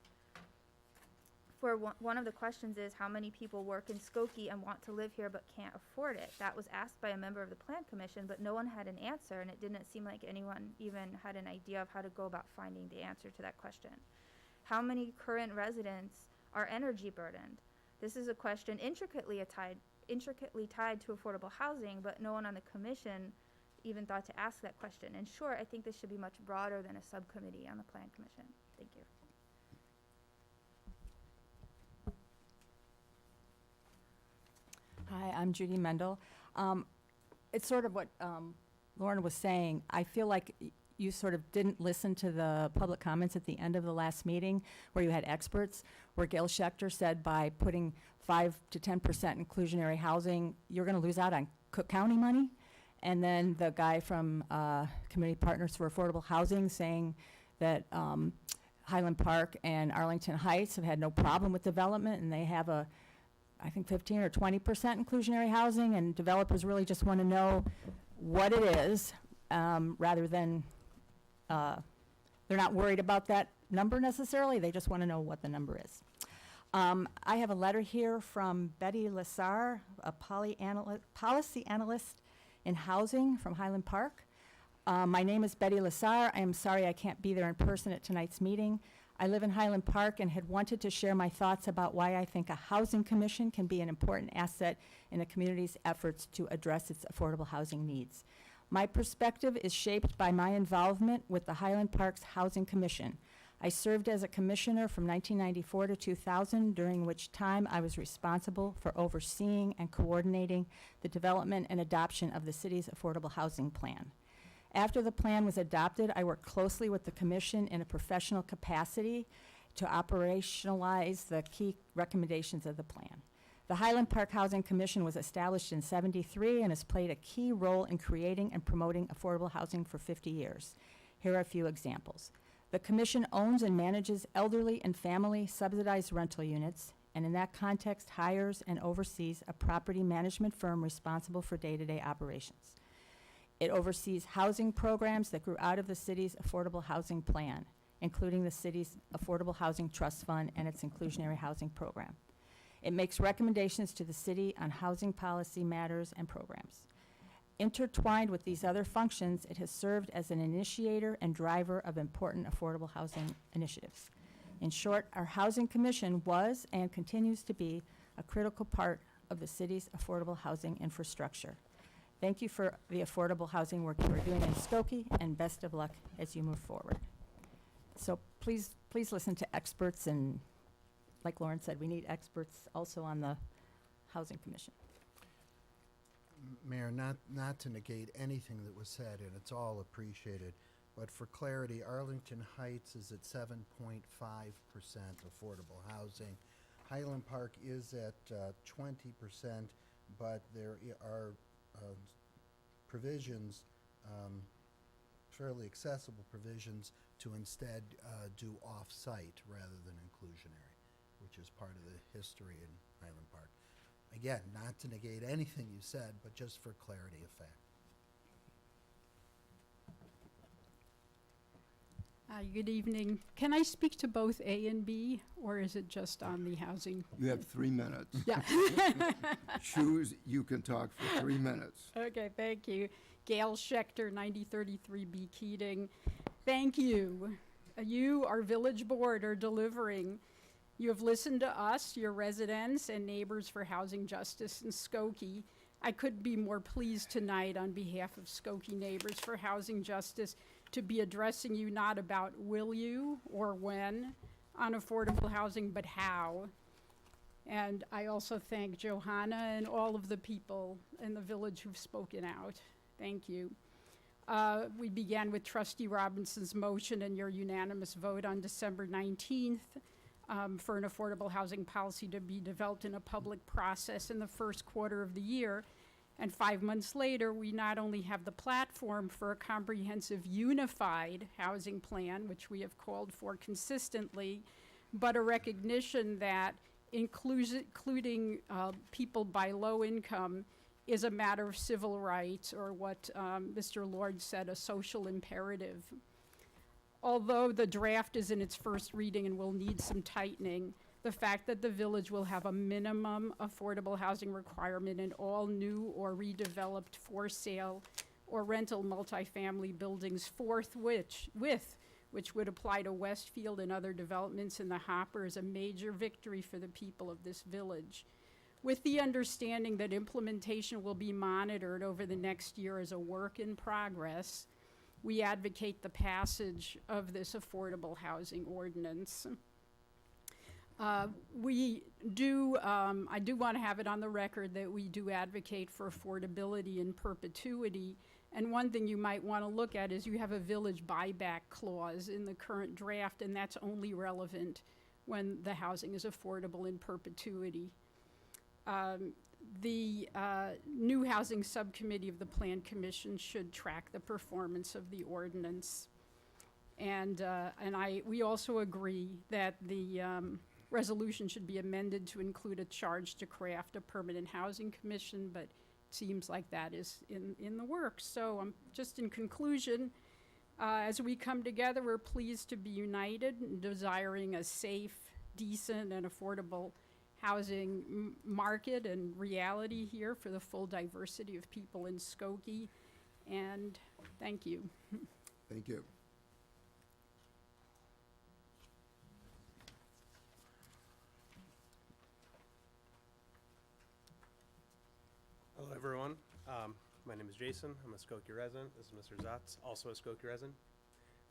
For one of the questions is how many people work in Skokie and want to live here but can't afford it. That was asked by a member of the Plan Commission, but no one had an answer, and it didn't seem like anyone even had an idea of how to go about finding the answer to that question. How many current residents are energy burdened? This is a question intricately tied to affordable housing, but no one on the commission even thought to ask that question. In short, I think this should be much broader than a subcommittee on the Plan Commission. Thank you. Hi, I'm Judy Mendel. It's sort of what Lauren was saying. I feel like you sort of didn't listen to the public comments at the end of the last meeting where you had experts, where Gail Schechter said by putting 5 to 10% inclusionary housing, you're going to lose out on Cook County money. And then the guy from Community Partners for Affordable Housing saying that Highland Park and Arlington Heights have had no problem with development, and they have I think 15 or 20% inclusionary housing, and developers really just want to know what it is, rather than, they're not worried about that number necessarily, they just want to know what the number is. I have a letter here from Betty Lassar, a policy analyst in housing from Highland Park. My name is Betty Lassar. I am sorry I can't be there in person at tonight's meeting. I live in Highland Park and had wanted to share my thoughts about why I think a housing commission can be an important asset in a community's efforts to address its affordable housing needs. My perspective is shaped by my involvement with the Highland Park's Housing Commission. I served as a commissioner from 1994 to 2000, during which time I was responsible for overseeing and coordinating the development and adoption of the city's affordable housing plan. After the plan was adopted, I worked closely with the commission in a professional capacity to operationalize the key recommendations of the plan. The Highland Park Housing Commission was established in '73 and has played a key role in creating and promoting affordable housing for 50 years. Here are a few examples. The commission owns and manages elderly and family subsidized rental units, and in that context hires and oversees a property management firm responsible for day-to-day operations. It oversees housing programs that grew out of the city's affordable housing plan, including the city's Affordable Housing Trust Fund and its inclusionary housing program. It makes recommendations to the city on housing policy matters and programs. Intertwined with these other functions, it has served as an initiator and driver of important affordable housing initiatives. In short, our Housing Commission was and continues to be a critical part of the city's affordable housing infrastructure. Thank you for the affordable housing work you are doing in Skokie, and best of luck as you move forward. So please listen to experts, and like Lauren said, we need experts also on the Housing Commission. Mayor, not to negate anything that was said, and it's all appreciated, but for clarity, Arlington Heights is at 7.5% affordable housing. Highland Park is at 20%, but there are provisions, fairly accessible provisions, to instead do off-site rather than inclusionary, which is part of the history in Highland Park. Again, not to negate anything you said, but just for clarity of fact. Good evening. Can I speak to both A and B, or is it just on the housing? You have 3 minutes. Yeah. Choose, you can talk for 3 minutes. Okay, thank you. Gail Schechter, 9033B Keating. Thank you. You, our village board, are delivering. You have listened to us, your residents and neighbors for housing justice in Skokie. I couldn't be more pleased tonight on behalf of Skokie Neighbors for Housing Justice to be addressing you not about will you or when on affordable housing, but how. And I also thank Johanna and all of the people in the village who've spoken out. Thank you. We began with Trustee Robinson's motion and your unanimous vote on December 19th for an affordable housing policy to be developed in a public process in the first quarter of the year. And 5 months later, we not only have the platform for a comprehensive unified housing plan, which we have called for consistently, but a recognition that including people by low income is a matter of civil rights, or what Mr. Lord said, a social imperative. Although the draft is in its first reading and will need some tightening, the fact that the village will have a minimum affordable housing requirement in all new or redeveloped for sale or rental multifamily buildings forthwith, which would apply to Westfield and other developments in the hopper, is a major victory for the people of this village. With the understanding that implementation will be monitored over the next year as a work in progress, we advocate the passage of this affordable housing ordinance. I do want to have it on the record that we do advocate for affordability in perpetuity. And one thing you might want to look at is you have a village buyback clause in the current draft, and that's only relevant when the housing is affordable in perpetuity. the new housing subcommittee of the Plan Commission should track the performance of the ordinance. And we also agree that the resolution should be amended to include a charge to craft a permanent housing commission, but it seems like that is in the works. So just in conclusion, as we come together, we're pleased to be united in desiring a safe, decent, and affordable housing market and reality here for the full diversity of people in Skokie. And thank you. Thank you. Hello, everyone. My name is Jason. I'm a Skokie resident. This is Mr. Zatz, also a Skokie resident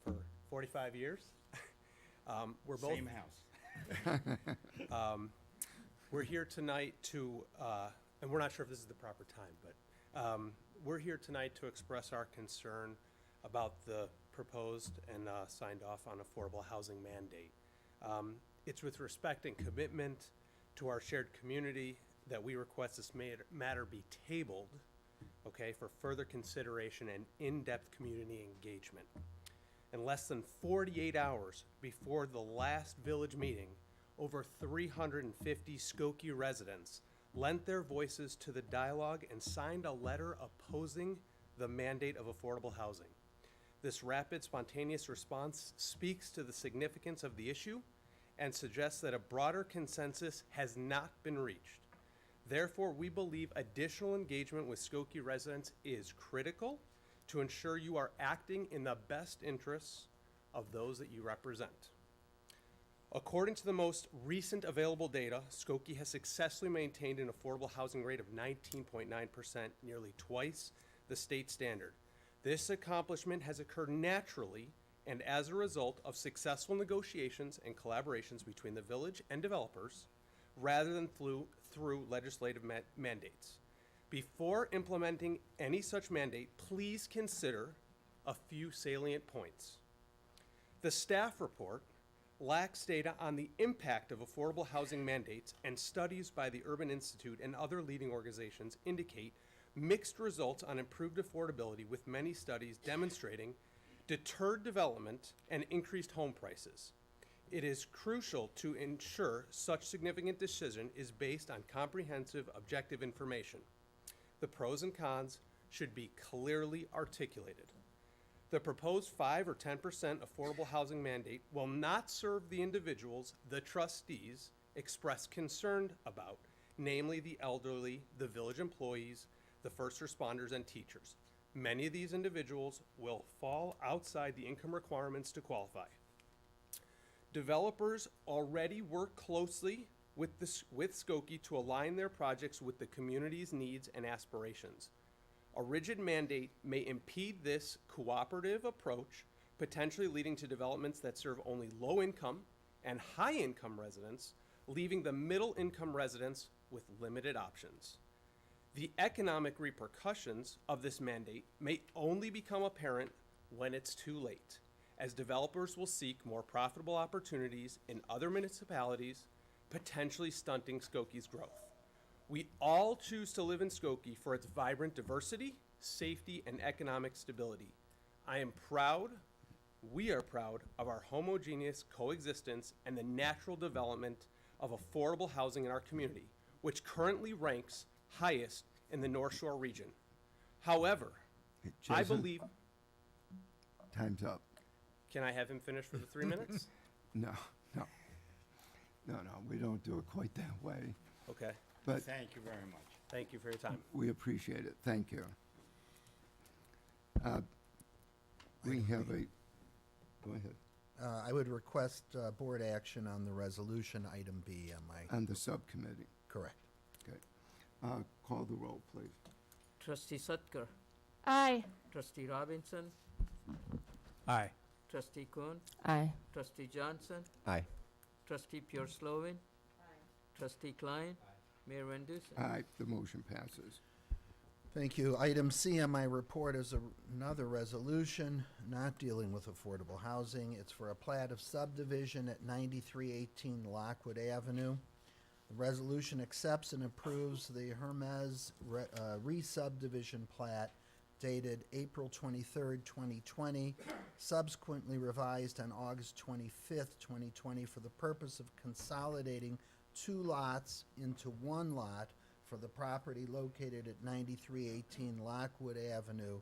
for 45 years. We're both Same house. We're here tonight to, and we're not sure if this is the proper time, but we're here tonight to express our concern about the proposed and signed off on affordable housing mandate. It's with respect and commitment to our shared community that we request this matter be tabled, okay, for further consideration and in-depth community engagement. In less than 48 hours before the last village meeting, over 350 Skokie residents lent their voices to the dialogue and signed a letter opposing the mandate of affordable housing. This rapid, spontaneous response speaks to the significance of the issue and suggests that a broader consensus has not been reached. Therefore, we believe additional engagement with Skokie residents is critical to ensure you are acting in the best interests of those that you represent. According to the most recent available data, Skokie has successfully maintained an affordable housing rate of 19.9%, nearly twice the state standard. This accomplishment has occurred naturally and as a result of successful negotiations and collaborations between the village and developers, rather than through legislative mandates. Before implementing any such mandate, please consider a few salient points. The staff report lacks data on the impact of affordable housing mandates, and studies by the Urban Institute and other leading organizations indicate mixed results on improved affordability, with many studies demonstrating deterred development and increased home prices. It is crucial to ensure such significant decision is based on comprehensive, objective information. The pros and cons should be clearly articulated. The proposed 5 or 10% affordable housing mandate will not serve the individuals the trustees expressed concern about, namely the elderly, the village employees, the first responders, and teachers. Many of these individuals will fall outside the income requirements to qualify. Developers already work closely with Skokie to align their projects with the community's needs and aspirations. A rigid mandate may impede this cooperative approach, potentially leading to developments that serve only low-income and high-income residents, leaving the middle-income residents with limited options. The economic repercussions of this mandate may only become apparent when it's too late, as developers will seek more profitable opportunities in other municipalities, potentially stunting Skokie's growth. We all choose to live in Skokie for its vibrant diversity, safety, and economic stability. I am proud, we are proud of our homogeneous coexistence and the natural development of affordable housing in our community, which currently ranks highest in the North Shore region. However, I Jason? believe, Time's up. can I have him finish for the 3 minutes? No, we don't do it quite that way. Okay, But Thank you very much. thank you for your time. we appreciate it. Thank you. We have a, go ahead, I would request board action on the resolution, item B on my, on the subcommittee. correct. Call the roll, please. Trustee Sutker, Aye. Trustee Robinson, Aye. Trustee Kuhn, Aye. Trustee Johnson, Aye. Trustee Pure Slovan, Trustee Klein, Mayor Van Dusen. Aye, the motion passes. Thank you. Item C on my report is another resolution not dealing with affordable housing. It's for a plat of subdivision at 9318 Lockwood Avenue. The resolution accepts and approves the Hermes re-subdivision plat dated April 23rd, 2020, subsequently revised on August 25th, 2020, for the purpose of consolidating 2 lots into 1 lot for the property located at 9318 Lockwood Avenue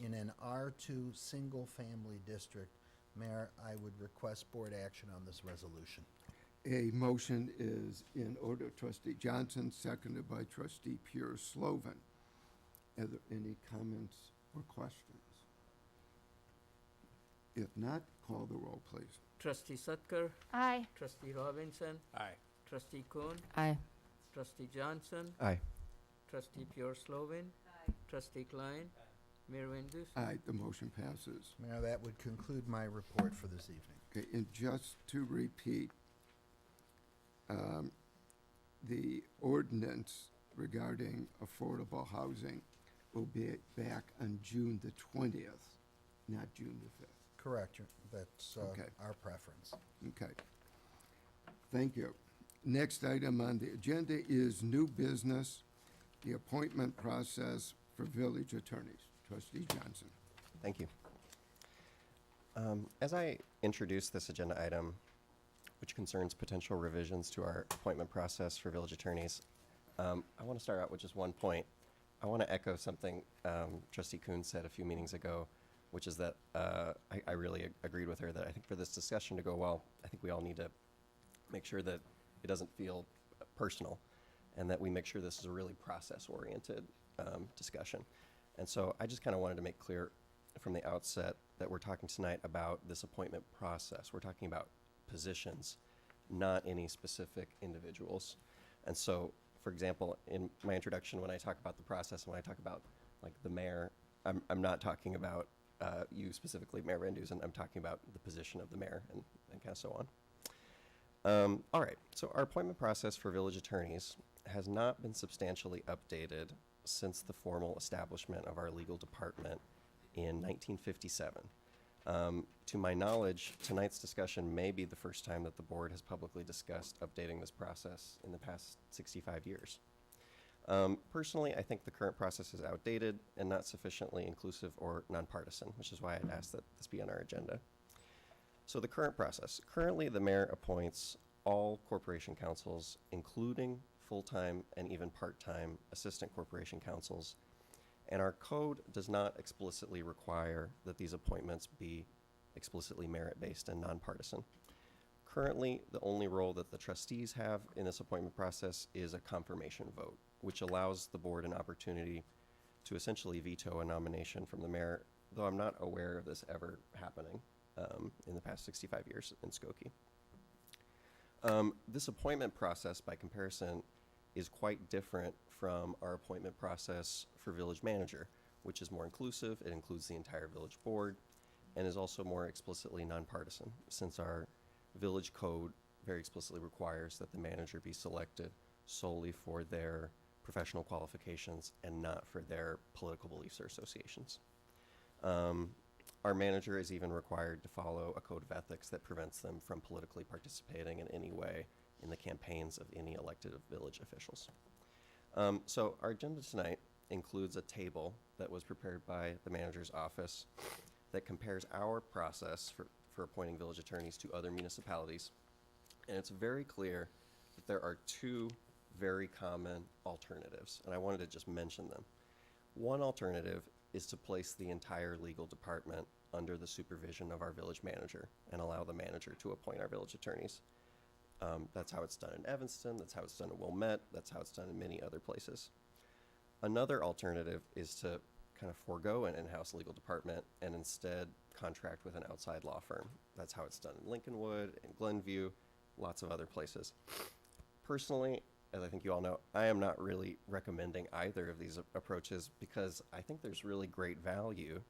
in an R2 single-family district. Mayor, I would request board action on this resolution. A motion is in order. Trustee Johnson, seconded by Trustee Pure Slovan. Are there any comments or questions? If not, call the roll, please. Trustee Sutker, Aye. Trustee Robinson, Aye. Trustee Kuhn, Aye. Trustee Johnson, Aye. Trustee Pure Slovan, Trustee Klein, Mayor Van Dusen. Aye, the motion passes. Mayor, that would conclude my report for this evening. Okay, and just to repeat, the ordinance regarding affordable housing will be back on June the 20th, not June the 5th. Correct. That's Okay. our preference. Okay. Thank you. Next item on the agenda is new business, the appointment process for village attorneys. Trustee Johnson. Thank you. As I introduce this agenda item, which concerns potential revisions to our appointment process for village attorneys, I want to start out with just one point. I want to echo something Trustee Kuhn said a few meetings ago, which is that I really agreed with her that I think for this discussion to go well, I think we all need to make sure that it doesn't feel personal and that we make sure this is a really process-oriented discussion. And so I just kind of wanted to make clear from the outset that we're talking tonight about this appointment process. We're talking about positions, not any specific individuals. And so, for example, in my introduction, when I talk about the process, when I talk about like the mayor, I'm not talking about you specifically, Mayor Van Dusen. I'm talking about the position of the mayor and kind of so on. All right, so our appointment process for village attorneys has not been substantially updated since the formal establishment of our legal department in 1957. To my knowledge, tonight's discussion may be the first time that the board has publicly discussed updating this process in the past 65 years. Personally, I think the current process is outdated and not sufficiently inclusive or nonpartisan, which is why I'd asked that this be on our agenda. So the current process. Currently, the mayor appoints all corporation councils, including full-time and even part-time assistant corporation councils, and our code does not explicitly require that these appointments be explicitly merit-based and nonpartisan. Currently, the only role that the trustees have in this appointment process is a confirmation vote, which allows the board an opportunity to essentially veto a nomination from the mayor, though I'm not aware of this ever happening in the past 65 years in Skokie. This appointment process, by comparison, is quite different from our appointment process for village manager, which is more inclusive. It includes the entire village board and is also more explicitly nonpartisan, since our village code very explicitly requires that the manager be selected solely for their professional qualifications and not for their political beliefs or associations. Our manager is even required to follow a code of ethics that prevents them from politically participating in any way in the campaigns of any elected village officials. So our agenda tonight includes a table that was prepared by the manager's office that compares our process for appointing village attorneys to other municipalities. And it's very clear that there are 2 very common alternatives, and I wanted to just mention them. One alternative is to place the entire legal department under the supervision of our village manager and allow the manager to appoint our village attorneys. That's how it's done in Evanston, that's how it's done in Wilmette, that's how it's done in many other places. Another alternative is to kind of forego an in-house legal department and instead contract with an outside law firm. That's how it's done in Lincolnwood, in Glenview, lots of other places. Personally, as I think you all know, I am not really recommending either of these approaches because I think there's really great value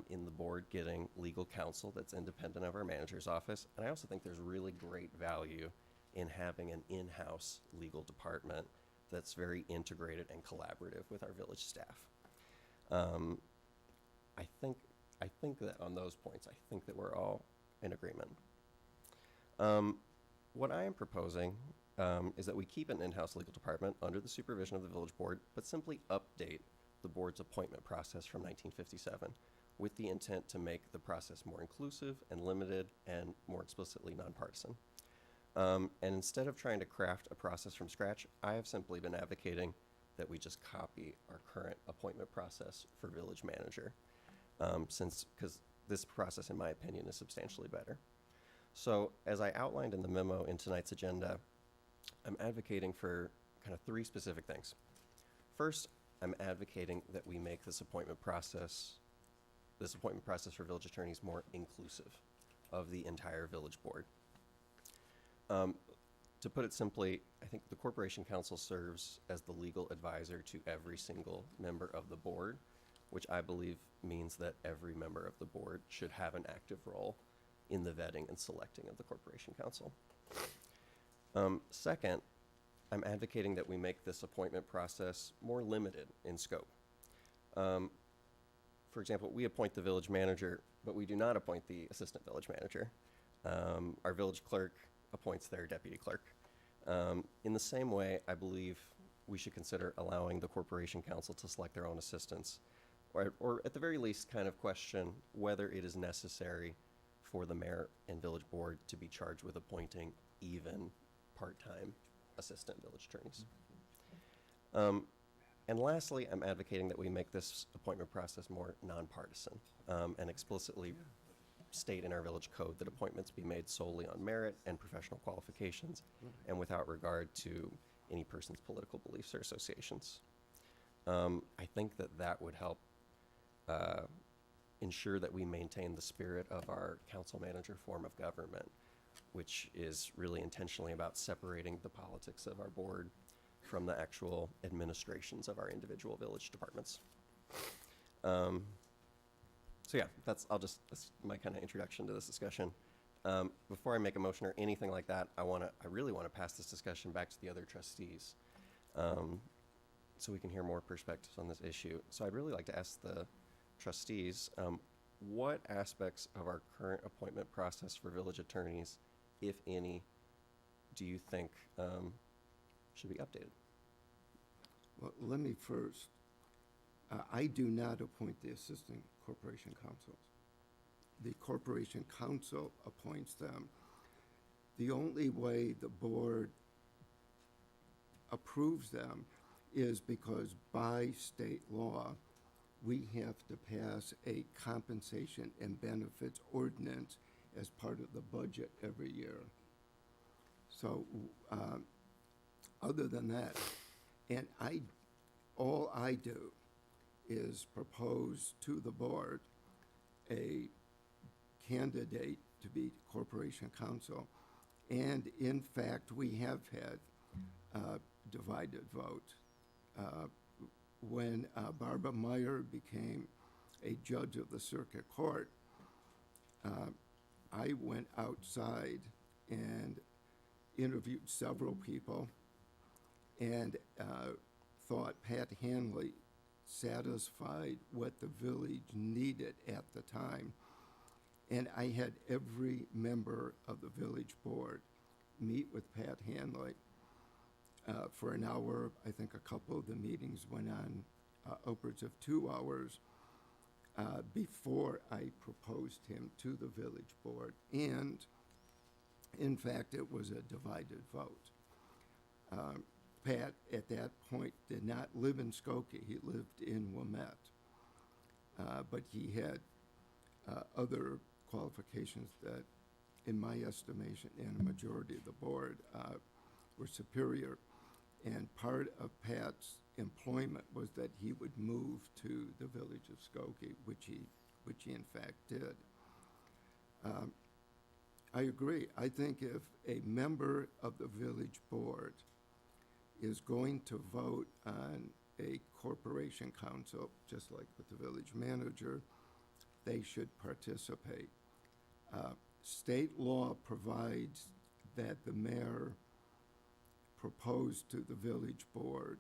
in the board getting legal counsel that's independent of our manager's office. And I also think there's really great value in having an in-house legal department that's very integrated and collaborative with our village staff. I think that on those points, I think that we're all in agreement. What I am proposing is that we keep an in-house legal department under the supervision of the village board, but simply update the board's appointment process from 1957 with the intent to make the process more inclusive and limited and more explicitly nonpartisan. And instead of trying to craft a process from scratch, I have simply been advocating that we just copy our current appointment process for village manager, because this process, in my opinion, is substantially better. So as I outlined in the memo in tonight's agenda, I'm advocating for kind of three specific things. First, I'm advocating that we make this appointment process for village attorneys more inclusive of the entire village board. To put it simply, I think the Corporation Council serves as the legal advisor to every single member of the board, which I believe means that every member of the board should have an active role in the vetting and selecting of the Corporation Council. Second, I'm advocating that we make this appointment process more limited in scope. For example, we appoint the village manager, but we do not appoint the assistant village manager. Our village clerk appoints their deputy clerk. In the same way, I believe we should consider allowing the Corporation Council to select their own assistants, or at the very least kind of question whether it is necessary for the mayor and village board to be charged with appointing even part-time assistant village attorneys. And lastly, I'm advocating that we make this appointment process more nonpartisan, and explicitly state in our village code that appointments be made solely on merit and professional qualifications and without regard to any person's political beliefs or associations. I think that that would help ensure that we maintain the spirit of our council manager form of government, which is really intentionally about separating the politics of our board from the actual administrations of our individual village departments. So yeah, that's my kind of introduction to this discussion. Before I make a motion or anything like that, I really want to pass this discussion back to the other trustees, so we can hear more perspectives on this issue. So I'd really like to ask the trustees, what aspects of our current appointment process for village attorneys, if any, do you think should be updated? Well, let me first, I do not appoint the assistant corporation councils. The corporation council appoints them. The only way the board approves them is because by state law, we have to pass a compensation and benefits ordinance as part of the budget every year. So, other than that, and all I do is propose to the board a candidate to be corporation counsel. And in fact, we have had divided vote. When Barbara Meyer became a judge of the circuit court, I went outside and interviewed several people and thought Pat Hanley satisfied what the village needed at the time. And I had every member of the village board meet with Pat Hanley for an hour. I think a couple of the meetings went on upwards of 2 hours before I proposed him to the village board. And in fact, it was a divided vote. Pat, at that point, did not live in Skokie. He lived in Wilmette. But he had other qualifications that, in my estimation, and a majority of the board, were superior. And part of Pat's employment was that he would move to the village of Skokie, which he in fact did. I agree. I think if a member of the village board is going to vote on a corporation council, just like with the village manager, they should participate. State law provides that the mayor propose to the village board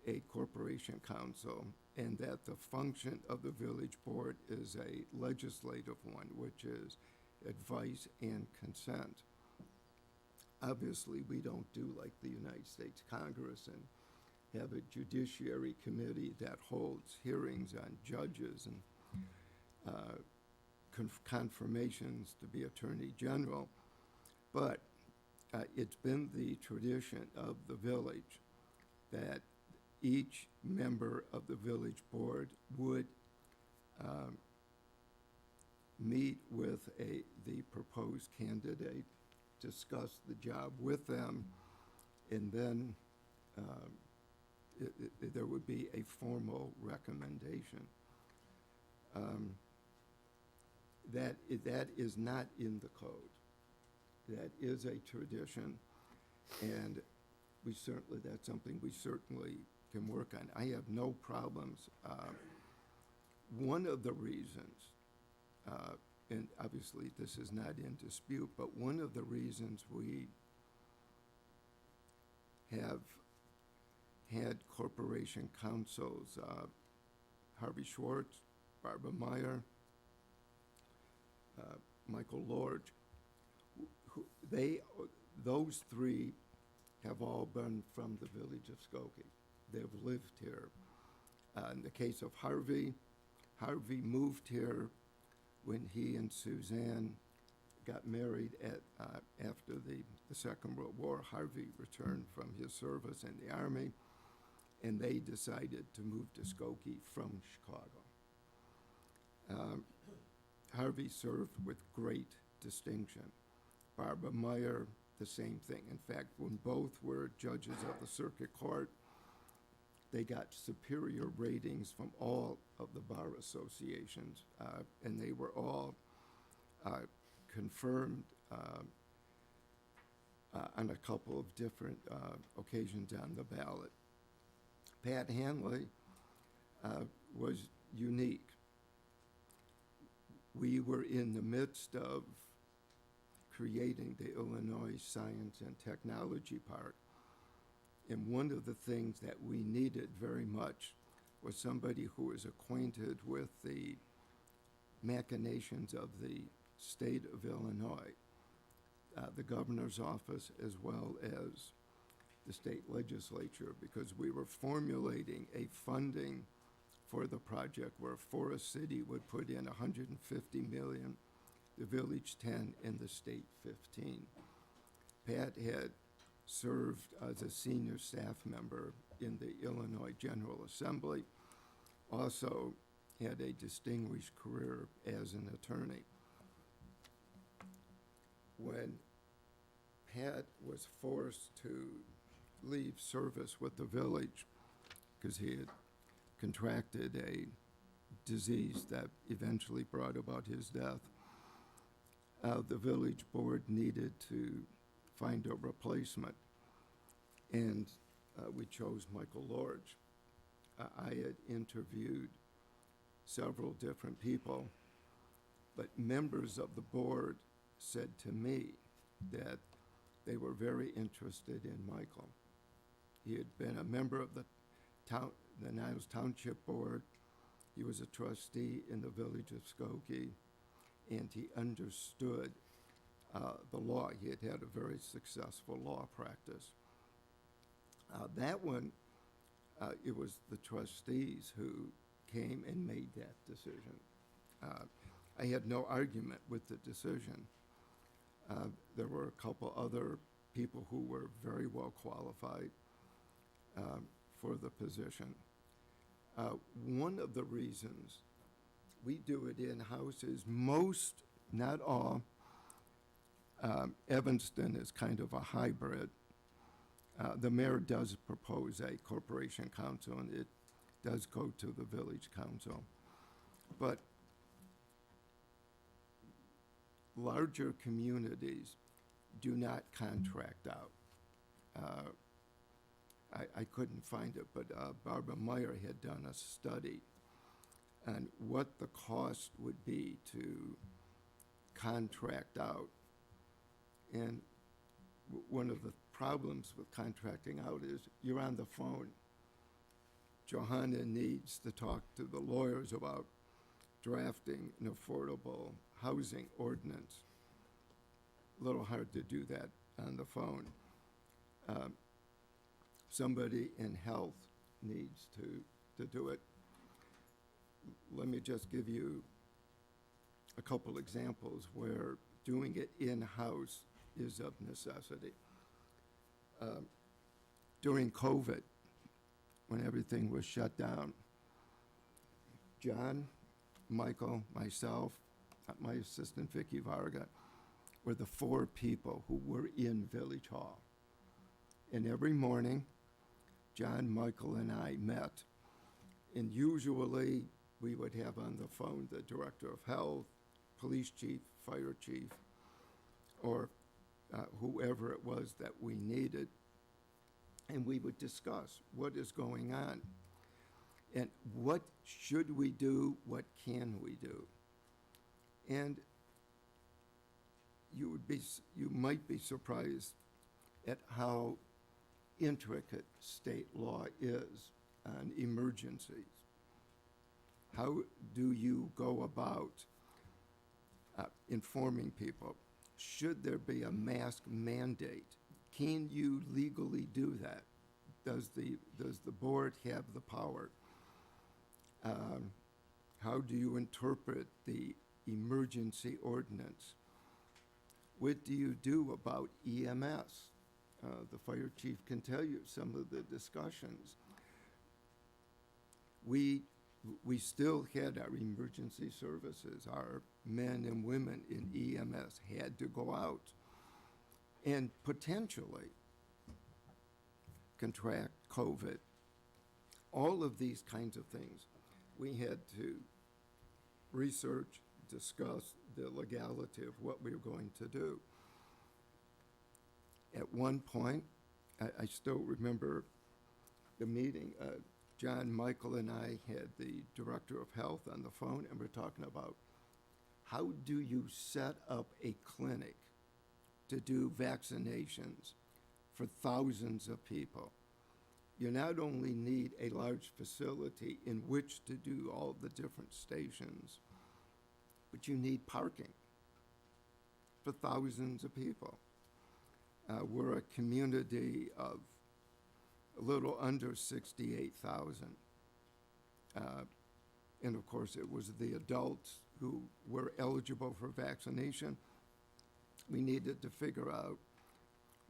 a corporation council, and that the function of the village board is a legislative one, which is advice and consent. obviously, we don't do like the United States Congress and have a judiciary committee that holds hearings on judges and confirmations to be Attorney General. But it's been the tradition of the village that each member of the village board would meet with the proposed candidate, discuss the job with them, and then there would be a formal recommendation. That is not in the code. That is a tradition, and that's something we certainly can work on. I have no problems. One of the reasons, and obviously this is not in dispute, but one of the reasons we have had corporation councils, Harvey Schwartz, Barbara Meyer, Michael Lord, those three have all been from the village of Skokie. They've lived here. In the case of Harvey moved here when he and Suzanne got married after the Second World War. Harvey returned from his service in the Army, and they decided to move to Skokie from Chicago. Harvey served with great distinction. Barbara Meyer, the same thing. In fact, when both were judges of the circuit court, they got superior ratings from all of the bar associations, and they were all confirmed on a couple of different occasions on the ballot. Pat Hanley was unique. We were in the midst of creating the Illinois Science and Technology Park. And one of the things that we needed very much was somebody who was acquainted with the machinations of the state of Illinois, the governor's office, as well as the state legislature, because we were formulating a funding for the project where Forest City would put in $150 million, the village 10, and the state 15. Pat had served as a senior staff member in the Illinois General Assembly, also had a distinguished career as an attorney. When Pat was forced to leave service with the village because he had contracted a disease that eventually brought about his death, the village board needed to find a replacement, and we chose Michael Lorge. I had interviewed several different people, but members of the board said to me that they were very interested in Michael. He had been a member of the Niles Township Board. He was a trustee in the village of Skokie, and he understood the law. He had had a very successful law practice. That one, it was the trustees who came and made that decision. I had no argument with the decision. There were a couple other people who were very well qualified for the position. One of the reasons we do it in-house is most, not all, Evanston is kind of a hybrid. The mayor does propose a corporation council, and it does go to the village council. But larger communities do not contract out. I couldn't find it, but Barbara Meyer had done a study on what the cost would be to contract out. And one of the problems with contracting out is you're on the phone. Johanna needs to talk to the lawyers about drafting an affordable housing ordinance. little hard to do that on the phone. Somebody in health needs to do it. Let me just give you a couple examples where doing it in-house is of necessity. During COVID, when everything was shut down, John, Michael, myself, my assistant Vicky Varga, were the 4 people who were in Village Hall. And every morning, John, Michael, and I met. And usually, we would have on the phone the director of health, police chief, fire chief, or whoever it was that we needed. And we would discuss what is going on and what should we do, what can we do. And you might be surprised at how intricate state law is on emergencies. How do you go about informing people? Should there be a mask mandate? Can you legally do that? Does the board have the power? How do you interpret the emergency ordinance? What do you do about EMS? The fire chief can tell you some of the discussions. We still had our emergency services. Our men and women in EMS had to go out and potentially contract COVID. All of these kinds of things. We had to research, discuss the legality of what we were going to do. At one point, I still remember the meeting. John, Michael, and I had the director of health on the phone, and we're talking about how do you set up a clinic to do vaccinations for thousands of people. You not only need a large facility in which to do all the different stations, but you need parking for thousands of people. We're a community of a little under 68,000. And of course, it was the adults who were eligible for vaccination. We needed to figure out,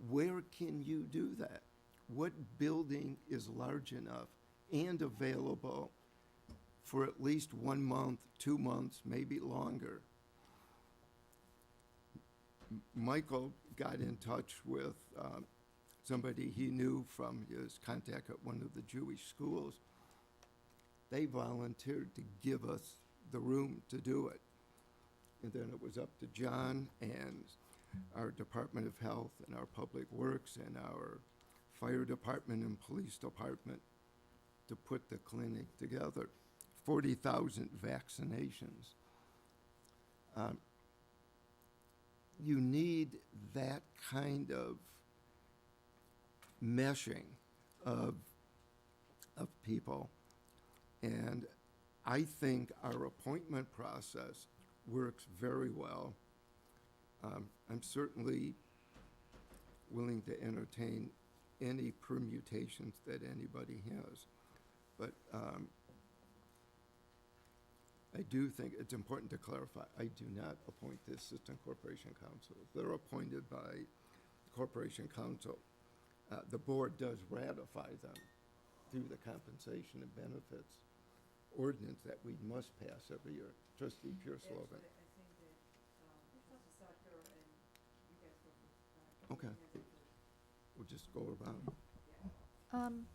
where can you do that? What building is large enough and available for at least 1 month, 2 months, maybe longer? Michael got in touch with somebody he knew from his contact at one of the Jewish schools. They volunteered to give us the room to do it. And then it was up to John and our Department of Health and our Public Works and our Fire Department and Police Department to put the clinic together. 40,000 vaccinations. You need that kind of meshing of people. And I think our appointment process works very well. I'm certainly willing to entertain any permutations that anybody has. But I do think it's important to clarify, I do not appoint the assistant corporation counsels. They're appointed by the corporation counsel. The board does ratify them through the compensation and benefits ordinance that we must pass every year. Trustee Pierce Logan. Okay. We'll just go around.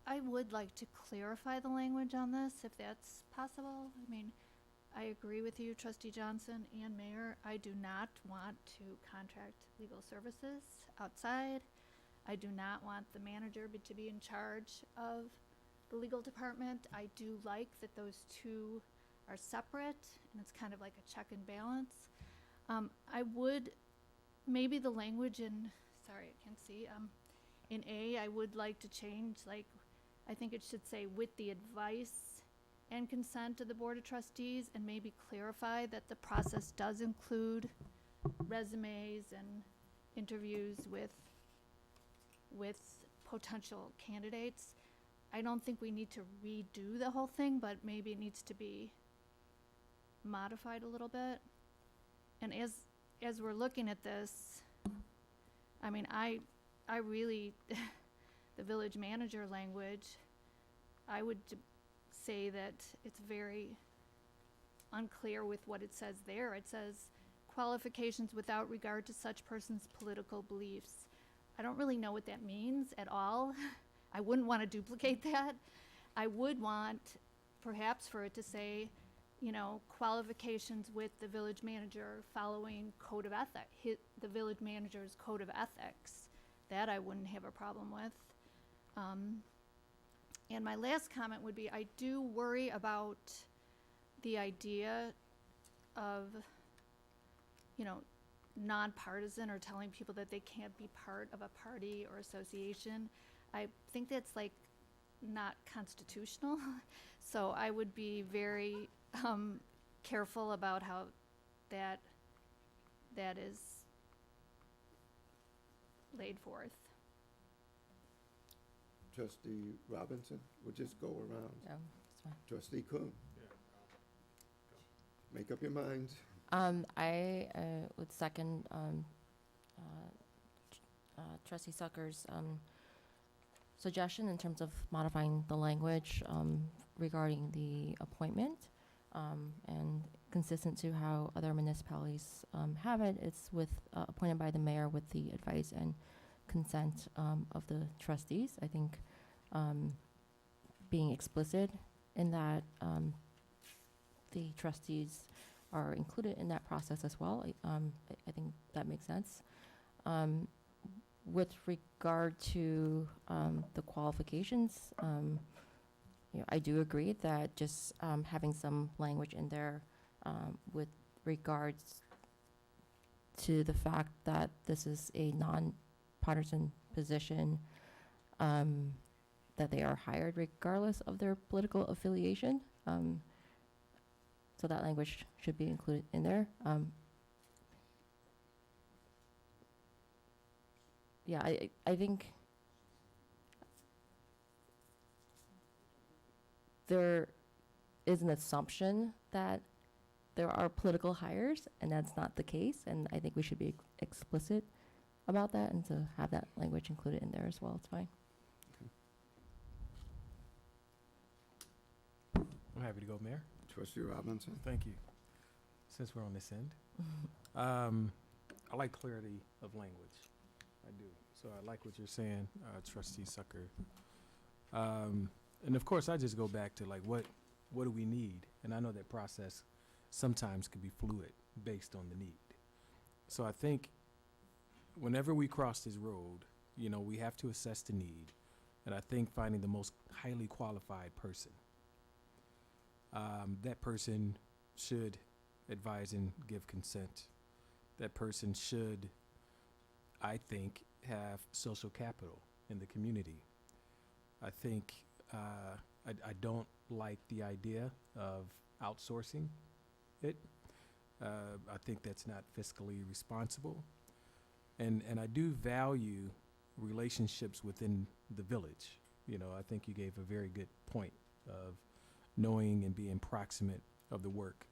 I would like to clarify the language on this, if that's possible. I mean, I agree with you, Trustee Johnson and Mayor. I do not want to contract legal services outside. I do not want the manager to be in charge of the legal department. I do like that those two are separate, and it's kind of like a check and balance. I would, maybe the language in, sorry, I can't see, in A, I would like to change, like, I think it should say with the advice and consent of the Board of Trustees, and maybe clarify that the process does include resumes and interviews with potential candidates. I don't think we need to redo the whole thing, but maybe it needs to be modified a little bit. And as we're looking at this, I mean, I really, the village manager language, I would say that it's very unclear with what it says there. It says qualifications without regard to such person's political beliefs. I don't really know what that means at all. I wouldn't want to duplicate that. I would want perhaps for it to say, you know, qualifications with the village manager following code of ethics, the village manager's code of ethics. That I wouldn't have a problem with. And my last comment would be, I do worry about the idea of, you know, nonpartisan, or telling people that they can't be part of a party or association. I think that's like not constitutional. So I would be very careful about how that is laid forth. Trustee Robinson, we'll just go around. Yeah, that's fine. Trustee Kuhn. Make up your minds. I would second Trustee Sucker's suggestion in terms of modifying the language regarding the appointment, and consistent to how other municipalities have it. It's with appointed by the mayor with the advice and consent of the trustees. I think being explicit in that the trustees are included in that process as well. I think that makes sense. With regard to the qualifications, you know, I do agree that just having some language in there with regards to the fact that this is a non-partisan position, that they are hired regardless of their political affiliation. So that language should be included in there. Yeah, I think there is an assumption that there are political hires, and that's not the case. And I think we should be explicit about that, and to have that language included in there as well. It's fine. I'm happy to go, Mayor. Trustee Robinson. Thank you. Since we're on this end, I like clarity of language. I do. So I like what you're saying, Trustee Sucker. And of course, I just go back to like, what do we need? And I know that process sometimes can be fluid based on the need. So I think whenever we cross this road, you know, we have to assess the need. And I think finding the most highly qualified person, that person should advise and give consent. That person should, I think, have social capital in the community. I think I don't like the idea of outsourcing it. I think that's not fiscally responsible. And I do value relationships within the village. You know, I think you gave a very good point of knowing and being proximate of the work.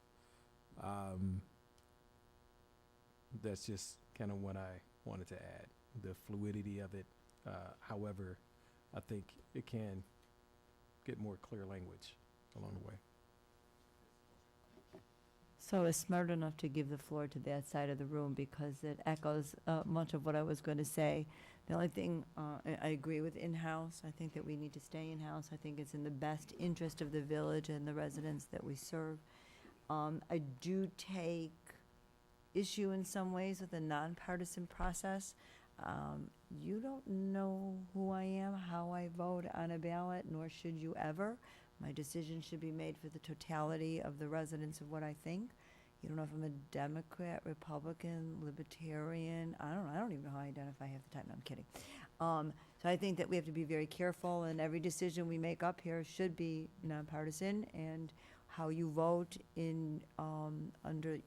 That's just kind of what I wanted to add, the fluidity of it. However, I think it can get more clear language along the way. So it's smart enough to give the floor to that side of the room because it echoes much of what I was going to say. The only thing, I agree with in-house. I think that we need to stay in-house. I think it's in the best interest of the village and the residents that we serve. I do take issue in some ways with a nonpartisan process. You don't know who I am, how I vote on a ballot, nor should you ever. My decision should be made for the totality of the residents of what I think. You don't know if I'm a Democrat, Republican, Libertarian. I don't even know how I identify half the time. No, I'm kidding. So I think that we have to be very careful, and every decision we make up here should be nonpartisan, and how you vote in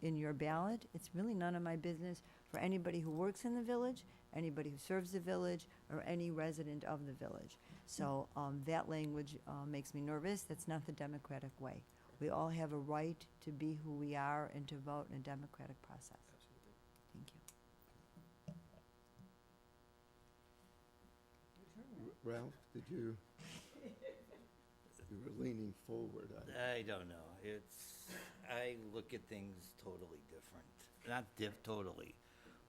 your ballot, it's really none of my business for anybody who works in the village, anybody who serves the village, or any resident of the village. So that language makes me nervous. That's not the democratic way. We all have a right to be who we are and to vote in a democratic process. Thank you. Ralph, did you, you were leaning forward. I don't know. I look at things totally different. Not totally,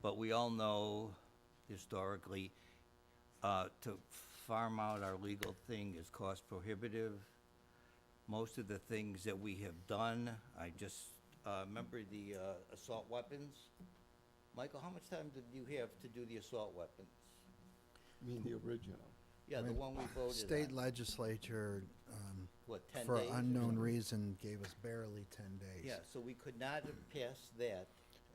but we all know historically, to farm out our legal thing is cost prohibitive. Most of the things that we have done, I just, remember the, assault weapons? Michael, how much time did you have to do the assault weapons? You mean the original? Yeah, the one we voted on. State legislature, What, 10 for days or unknown something? reason, gave us barely 10 days. Yeah, so we could not have passed that.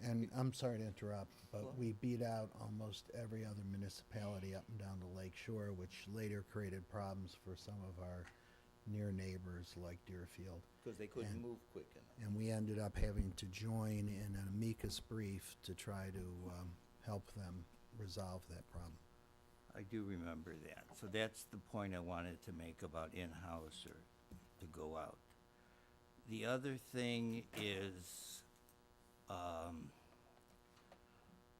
And I'm sorry to interrupt, Go but on. we beat out almost every other municipality up and down the lake shore, which later created problems for some of our near neighbors like Deerfield. Because they couldn't And- move quick enough. And we ended up having to join in an amicus brief to try to help them resolve that problem. I do remember that. So that's the point I wanted to make about in-house or to go out. The other thing is, oh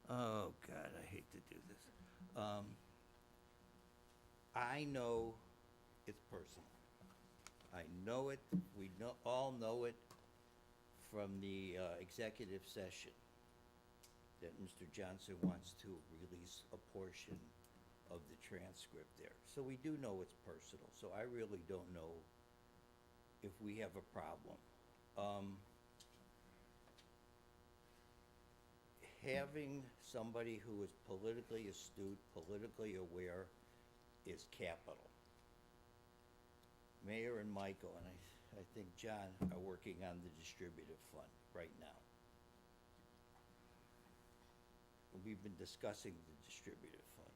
God, I hate to do this. I know it's personal. I know it, we all know it from the executive session that Mr. Johnson wants to release a portion of the transcript there. So we do know it's personal, so I really don't know if we have a problem. Having somebody who is politically astute, politically aware is capital. Mayor and Michael, and I think John are working on the distributive fund right now. We've been discussing the distributive fund.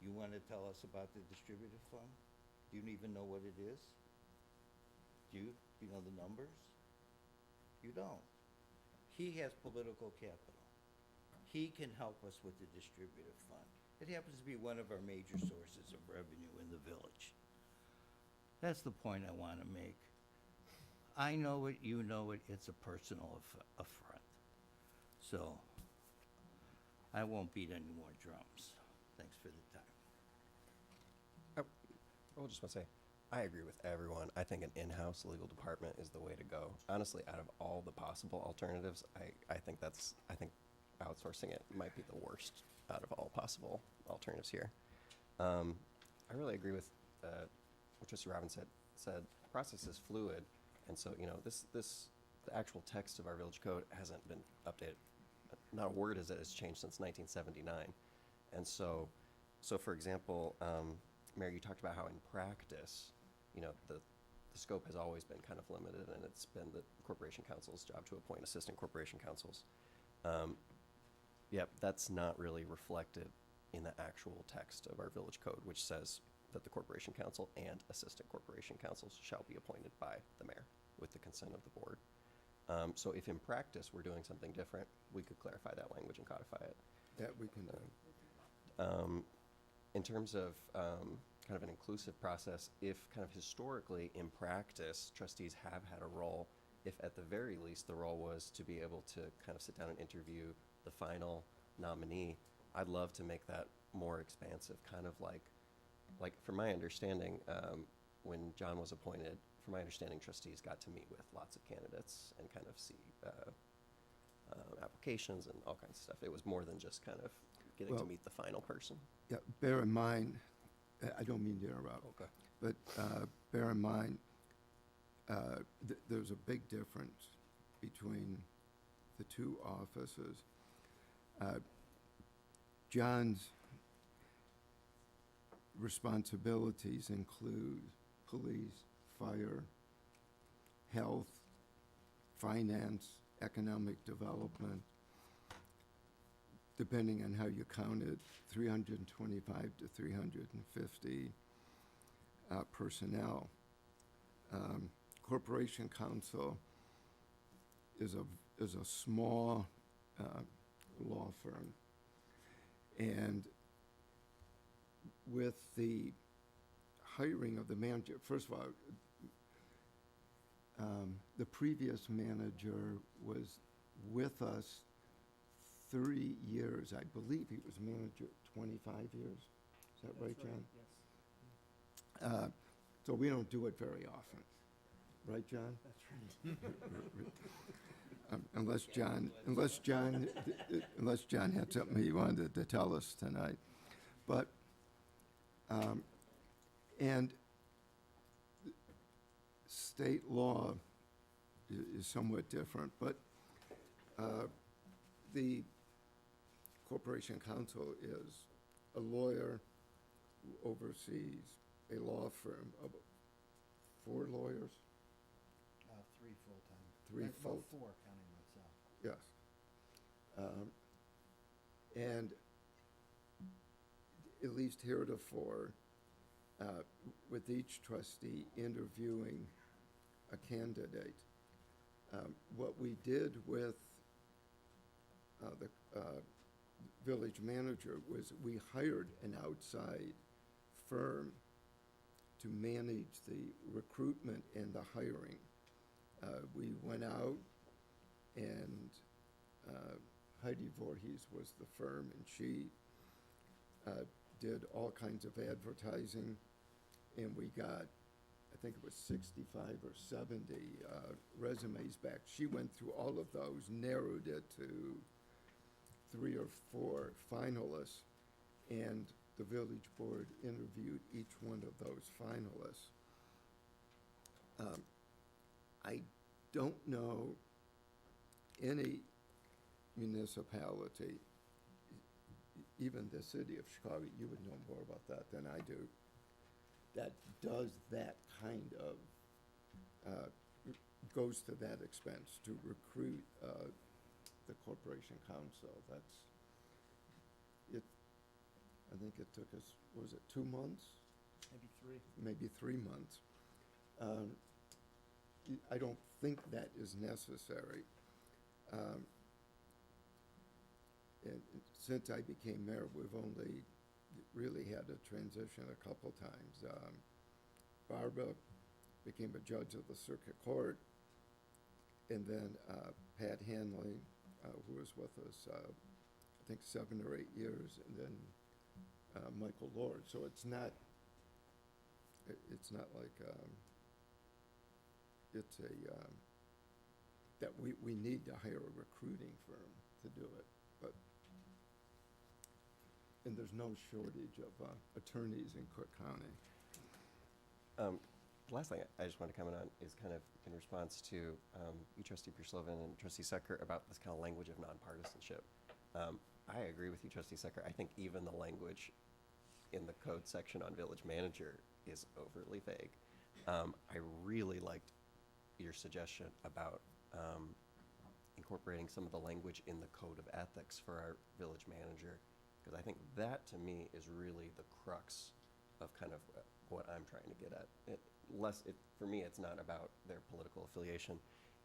You want to tell us about the distributive fund? Do you even know what it is? Do you? Do you know the numbers? You don't. He has political capital. He can help us with the distributive fund. It happens to be one of our major sources of revenue in the village. That's the point I want to make. I know it, you know it, it's a personal affront. So, I won't beat any more drums. Thanks for the time. I will just want to say, I agree with everyone. I think an in-house legal department is the way to go. Honestly, out of all the possible alternatives, I think outsourcing it might be the worst out of all possible alternatives here. I really agree with what Trustee Robbins said. The process is fluid, and so the actual text of our village code hasn't been updated. Not a word has changed since 1979, and so for example, Mayor, you talked about how in practice, the scope has always been kind of limited, and it's been the corporation council's job to appoint assistant corporation councils. Yep, that's not really reflected in the actual text of our village code, which says that the corporation council and assistant corporation councils shall be appointed by the mayor with the consent of the board. So if in practice we're doing something different, we could clarify that language and codify it. That we can do. In terms of kind of an inclusive process, if kind of historically in practice trustees have had a role, if at the very least the role was to be able to kind of sit down and interview the final nominee, I'd love to make that more expansive, kind of like from my understanding, when John was appointed, from my understanding, trustees got to meet with lots of candidates and kind of see applications and all kinds of stuff. It was more than just kind of getting to meet the final person. Yeah, bear in mind, I don't mean to interrupt. Okay. But bear in mind, there's a big difference between the two offices. John's responsibilities include police, fire, health, finance, economic development. depending on how you count it, 325 to 350 personnel. Corporation Counsel is a small law firm. And with the hiring of the manager, first of all, the previous manager was with us 30 years. I believe he was manager 25 years. Is that right, John? Yes. So we don't do it very often. Right, John? That's right. Unless John had something he wanted to tell us tonight. But, and state law is somewhat different, but the Corporation Counsel is a lawyer who oversees a law firm of 4 lawyers. 3 full-time. 3 full. 4 counting myself. Yes. And at least heretofore, with each trustee interviewing a candidate, what we did with the village manager was we hired an outside firm to manage the recruitment and the hiring. We went out and Heidi Voorhees was the firm, and she did all kinds of advertising, and we got, I think it was 65 or 70 resumes back. She went through all of those, narrowed it to 3 or 4 finalists, and the village board interviewed each one of those finalists. I don't know any municipality, even the city of Chicago, you would know more about that than I do, that does that kind of, goes to that expense to recruit the Corporation Counsel. That's, it, I think it took us, was it 2 months? Maybe 3. Maybe 3 months. I don't think that is necessary. And since I became mayor, we've only really had a transition a couple times. Barbara became a judge of the circuit court, and then Pat Hanley, who was with us, I think 7 or 8 years, and then Michael Lord. So it's not like it's that we need to hire a recruiting firm to do it, but, and there's no shortage of attorneys in Cook County. The last thing I just want to comment on is kind of in response to you, Trustee Pierce-Lovin and Trustee Secker, about this kind of language of nonpartisanship. I agree with you, Trustee Secker. I think even the language in the code section on village manager is overly vague. I really liked your suggestion about incorporating some of the language in the code of ethics for our village manager, because I think that, to me, is really the crux of kind of what I'm trying to get at. For me, it's not about their political affiliation.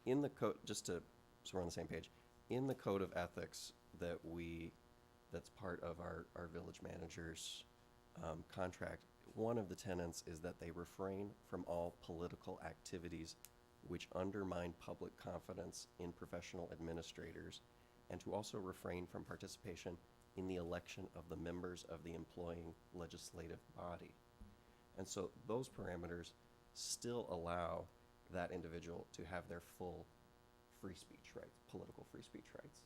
In the code, just to, so we're on the same page, in the code of ethics that's part of our village manager's contract, one of the tenets is that they refrain from all political activities which undermine public confidence in professional administrators, and to also refrain from participation in the election of the members of the employing legislative body. And so those parameters still allow that individual to have their full free speech rights, political free speech rights.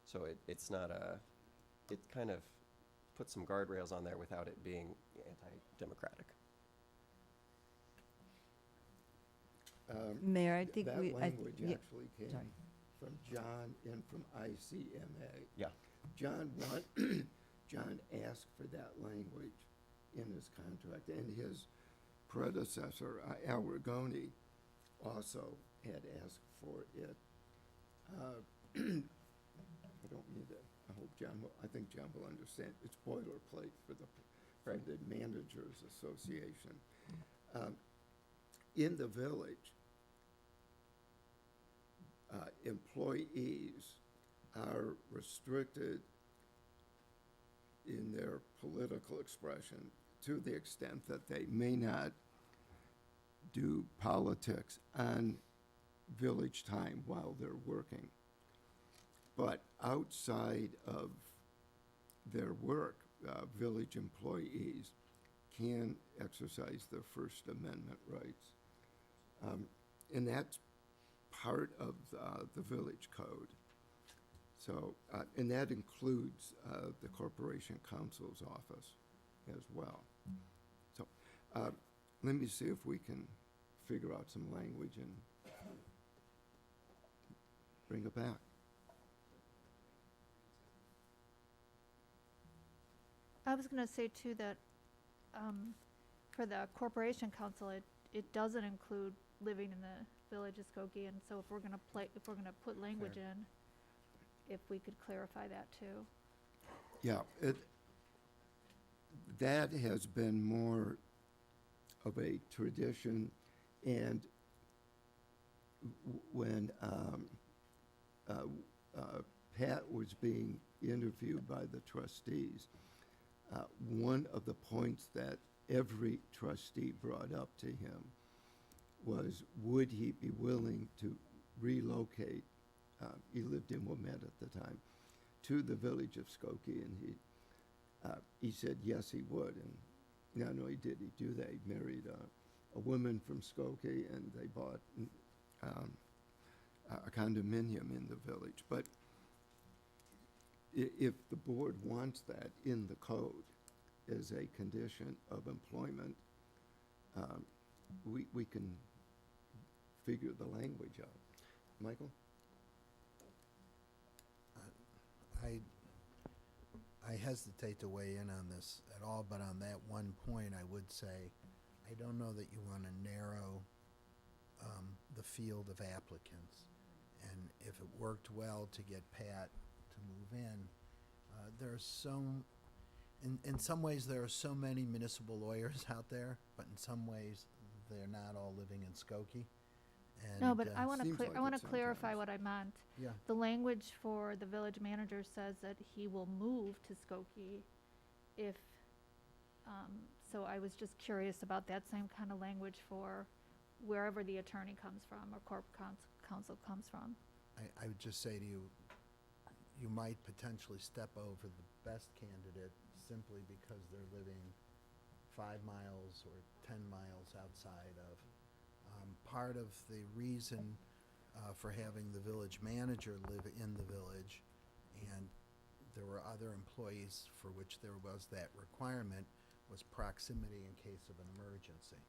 So it's not it kind of puts some guardrails on there without it being anti-democratic. Mayor, I think that we, language yeah, actually came sorry. from John and from ICMA. Yeah. John asked for that language in his contract, and his predecessor, Al Rigoni, also had asked for it. I don't mean to I think John will understand, it's boilerplate for the Managers Association. In the village, employees are restricted in their political expression to the extent that they may not do politics on village time while they're working. But outside of their work, village employees can exercise their First Amendment rights. And that's part of the village code. So, and that includes the Corporation Counsel's office as well. So, let me see if we can figure out some language and bring it back. I was gonna say too that, for the Corporation Council, it doesn't include living in the village of Skokie, and so if we're gonna put language in, if we could clarify that too. Yeah, that has been more of a tradition, and when Pat was being interviewed by the trustees, one of the points that every trustee brought up to him was, would he be willing to relocate, he lived in Wilmette at the time, to the village of Skokie, and he said yes, he would. And not only did he do that, he married a woman from Skokie, and they bought a condominium in the village. But if the board wants that in the code as a condition of employment, we can figure the language out. Michael? I hesitate to weigh in on this at all, but on that one point, I would say, I don't know that you want to narrow the field of applicants. And if it worked well to get Pat to move in, in some ways, there are so many municipal lawyers out there, but in some ways, they're not all living in Skokie. No, but I Seems like I wanna it clarify sometimes. what I meant. Yeah. The language for the village manager says that he will move to Skokie if, so I was just curious about that same kind of language for wherever the attorney comes from or counsel comes from. I would just say to you, you might potentially step over the best candidate simply because they're living 5 miles or 10 miles outside of. Part of the reason for having the village manager live in the village, and there were other employees for which there was that requirement, was proximity in case of an emergency.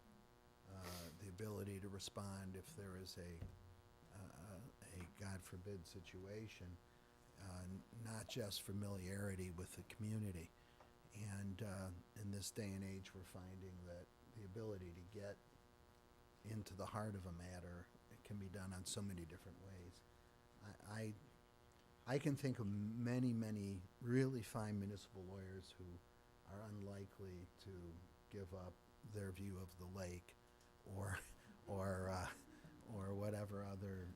The ability to respond if there is a God forbid situation, not just familiarity with the community. And in this day and age, we're finding that the ability to get into the heart of a matter, it can be done on so many different ways. I can think of many, many really fine municipal lawyers who are unlikely to give up their view of the lake or whatever other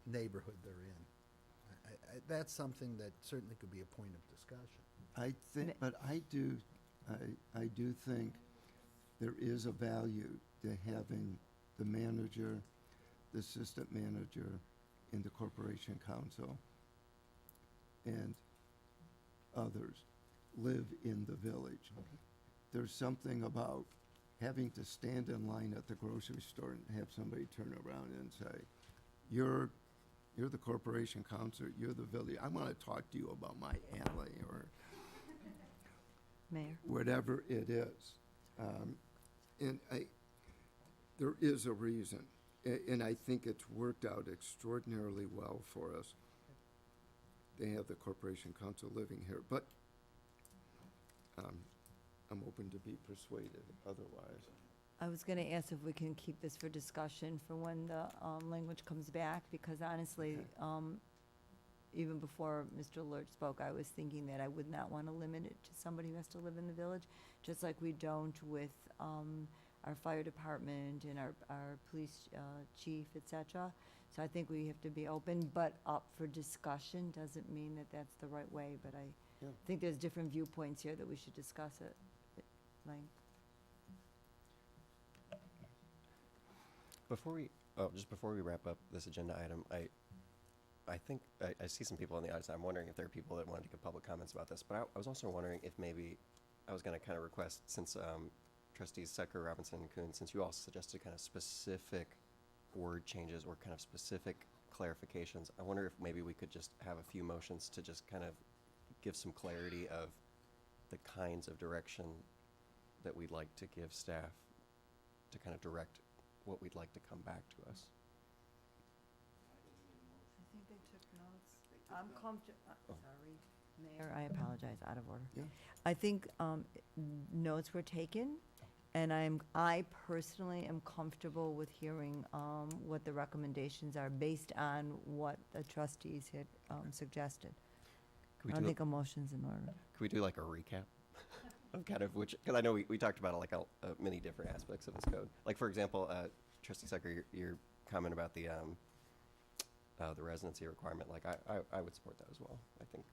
neighborhood they're in. That's something that certainly could be a point of discussion. I think, but I do think there is a value to having the manager, the assistant manager, and the corporation counsel, and others live in the village. There's something about having to stand in line at the grocery store and have somebody turn around and say, you're the corporation counsel, you're the village, I want to talk to you about my alley, or Mayor? whatever it is. And there is a reason, and I think it's worked out extraordinarily well for us. They have the corporation counsel living here, but I'm open to be persuaded otherwise. I was gonna ask if we can keep this for discussion for when the language comes back, because honestly, even before Mr. Lurch spoke, I was thinking that I would not want to limit it to somebody who has to live in the village, just like we don't with our fire department and our police chief, et cetera. So I think we have to be open, but up for discussion. Doesn't mean that that's the right way, but I think there's different viewpoints here that we should discuss at length. Just before we wrap up this agenda item, I think, I see some people in the audience. I'm wondering if there are people that wanted to give public comments about this, but I was also wondering if maybe I was going to kind of request, since trustees Secker, Robinson, and Kuhn, since you all suggested kind of specific word changes or kind of specific clarifications, I wonder if maybe we could just have a few motions to just kind of give some clarity of the kinds of direction that we'd like to give staff to kind of direct what we'd like to come back to us. I think they took notes. I'm comfortable, sorry, Mayor, I apologize, out of order. Yeah. I think notes were taken, and I personally am comfortable with hearing what the recommendations are based on what the trustees had suggested. I don't think a motion's in order. Could we do like a recap of kind of which, because I know we talked about like many different aspects of this code. Like, for example, Trustee Secker, your comment about the residency requirement, like I would support that as well, I think.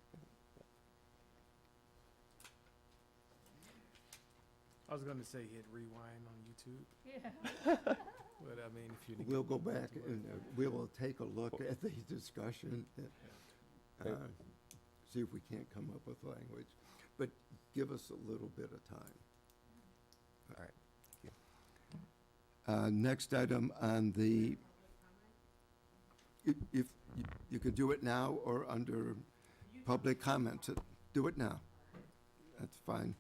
I was going to say hit rewind on YouTube, Yeah. but I mean, if you. We'll go back and we will take a look at the discussion, see if we can't come up with language, but give us a little bit of time. All right, thank you. Next item on the, if you could do it now or under public comment, do it now. That's fine.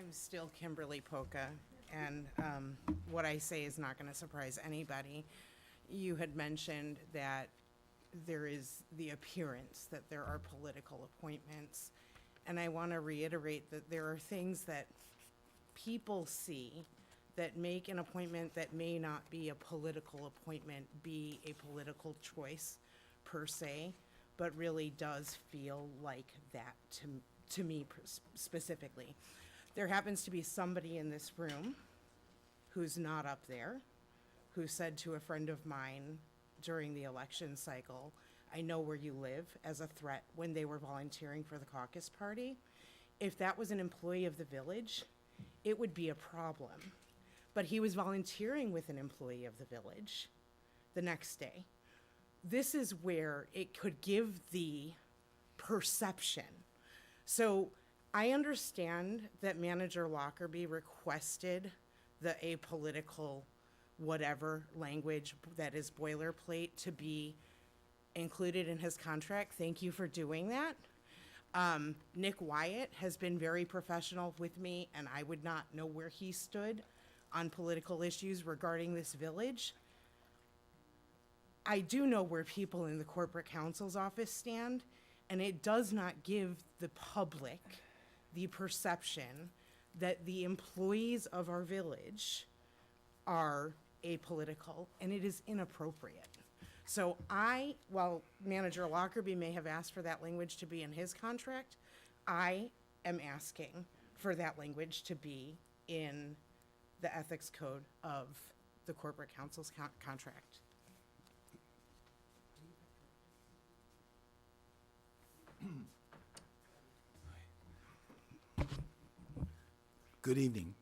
I'm still Kimberly Polka, and what I say is not going to surprise anybody. You had mentioned that there is the appearance that there are political appointments, and I want to reiterate that there are things that people see that make an appointment that may not be a political appointment be a political choice per se, but really does feel like that to me specifically. There happens to be somebody in this room who's not up there, who said to a friend of mine during the election cycle, "I know where you live," as a threat when they were volunteering for the caucus party. If that was an employee of the village, it would be a problem. But he was volunteering with an employee of the village the next day. This is where it could give the perception. So I understand that Manager Lockerbie requested the apolitical whatever language that is boilerplate to be included in his contract. Thank you for doing that. Nick Wyatt has been very professional with me, and I would not know where he stood on political issues regarding this village. I do know where people in the corporate counsel's office stand, and it does not give the public the perception that the employees of our village are apolitical, and it is inappropriate. So while Manager Lockerbie may have asked for that language to be in his contract, I am asking for that language to be in the ethics code of the corporate counsel's contract. Good evening.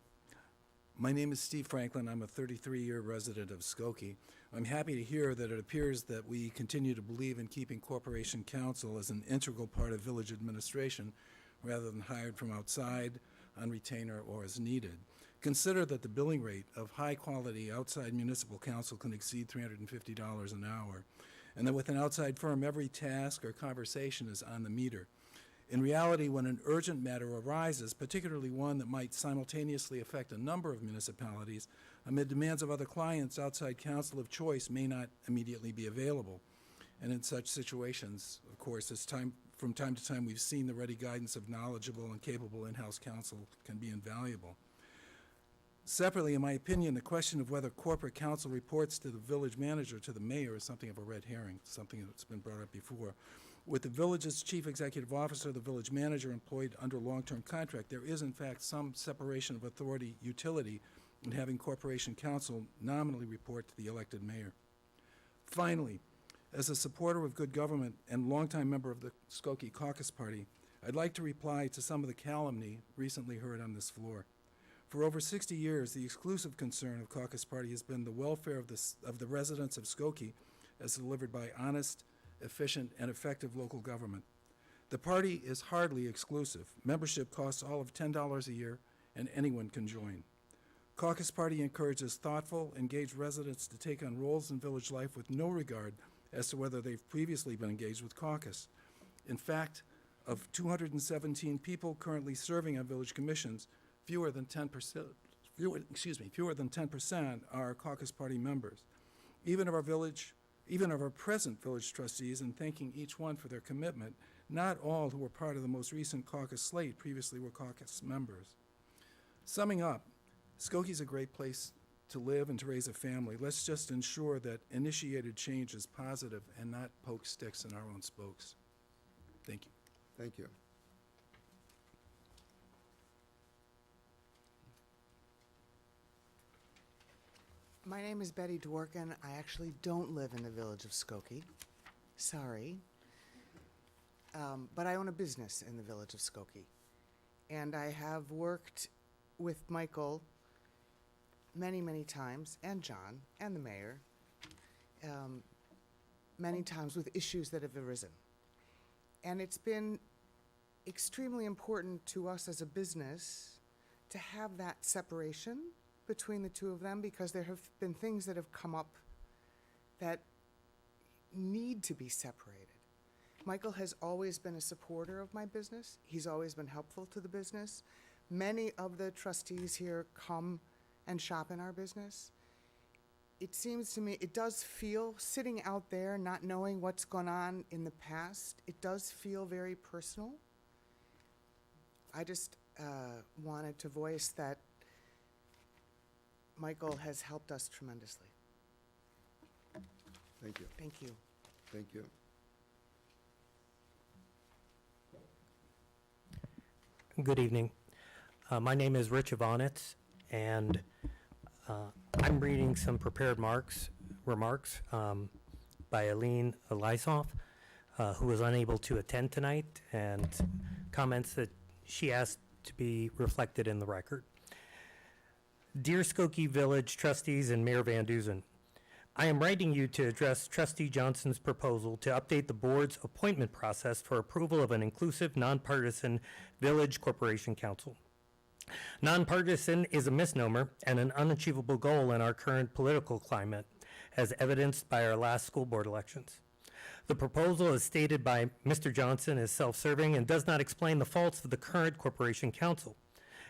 My name is Steve Franklin. I'm a 33-year resident of Skokie. I'm happy to hear that it appears that we continue to believe in keeping corporation counsel as an integral part of village administration rather than hired from outside, on retainer, or as needed. Consider that the billing rate of high-quality outside municipal counsel can exceed $350 an hour, and that with an outside firm, every task or conversation is on the meter. In reality, when an urgent matter arises, particularly one that might simultaneously affect a number of municipalities, amid demands of other clients, outside counsel of choice may not immediately be available. And in such situations, of course, it's time from time to time, we've seen the ready guidance of knowledgeable and capable in-house counsel can be invaluable. Separately, in my opinion, the question of whether corporate counsel reports to the village manager, to the mayor, is something of a red herring, something that's been brought up before. With the village's chief executive officer, the village manager employed under long-term contract, there is in fact some separation of authority utility in having corporation counsel nominally report to the elected mayor. Finally, as a supporter of good government and longtime member of the Skokie Caucus Party, I'd like to reply to some of the calumny recently heard on this floor. For over 60 years, the exclusive concern of Caucus Party has been the welfare of the residents of Skokie as delivered by honest, efficient, and effective local government. The party is hardly exclusive. Membership costs all of $10 a year, and anyone can join. Caucus Party encourages thoughtful, engaged residents to take on roles in village life with no regard as to whether they've previously been engaged with caucus. In fact, of 217 people currently serving on village commissions, fewer than 10% are Caucus Party members. Even of our present village trustees, and thanking each one for their commitment, not all who were part of the most recent caucus slate previously were caucus members. Summing up, Skokie's a great place to live and to raise a family. Let's just ensure that initiated change is positive and not poke sticks in our own spokes. Thank you. Thank you. My name is Betty Dworkin. I actually don't live in the village of Skokie. Sorry. But I own a business in the village of Skokie. And I have worked with Michael many, many times, and John, and the mayor, many times with issues that have arisen. And it's been extremely important to us as a business to have that separation between the two of them, because there have been things that have come up that need to be separated. Michael has always been a supporter of my business. He's always been helpful to the business. Many of the trustees here come and shop in our business. It seems to me, it does feel, sitting out there not knowing what's gone on in the past, it does feel very personal. I just wanted to voice that Michael has helped us tremendously. Thank you. Thank you. Thank you. Good evening. My name is Rich Ivanitz, and I'm reading some prepared remarks by Aline Elisoff, who was unable to attend tonight, and comments that she asked to be reflected in the record. Dear Skokie Village trustees and Mayor Van Duzen, I am writing you to address Trustee Johnson's proposal to update the board's appointment process for approval of an inclusive, nonpartisan village corporation council. Nonpartisan is a misnomer and an unachievable goal in our current political climate, as evidenced by our last school board elections. The proposal, as stated by Mr. Johnson, is self-serving and does not explain the faults of the current corporation council.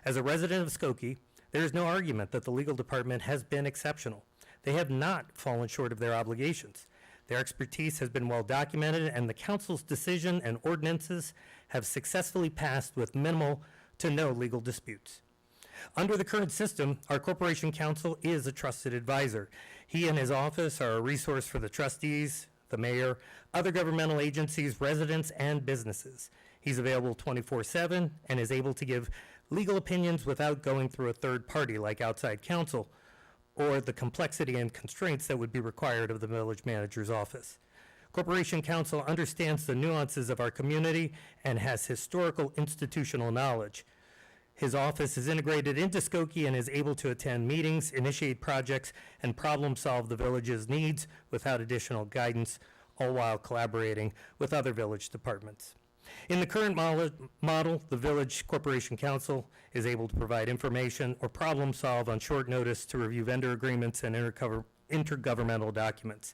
As a resident of Skokie, there is no argument that the legal department has been exceptional. They have not fallen short of their obligations. Their expertise has been well documented, and the council's decision and ordinances have successfully passed with minimal to no legal disputes. Under the current system, our corporation counsel is a trusted advisor. He and his office are a resource for the trustees, the mayor, other governmental agencies, residents, and businesses. He's available 24/7 and is able to give legal opinions without going through a third party like outside counsel, or the complexity and constraints that would be required of the village manager's office. Corporation counsel understands the nuances of our community and has historical institutional knowledge. His office is integrated into Skokie and is able to attend meetings, initiate projects, and problem-solve the village's needs without additional guidance, all while collaborating with other village departments. In the current model, the Village Corporation Council is able to provide information or problem solve on short notice to review vendor agreements and intergovernmental documents.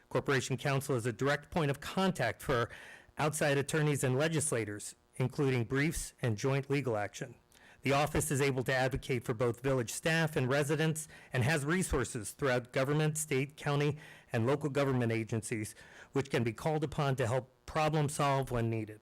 Corporation Council is a direct point of contact for outside attorneys and legislators, including briefs and joint legal action. The office is able to advocate for both village staff and residents and has resources throughout government, state, county, and local government agencies, which can be called upon to help problem solve when needed.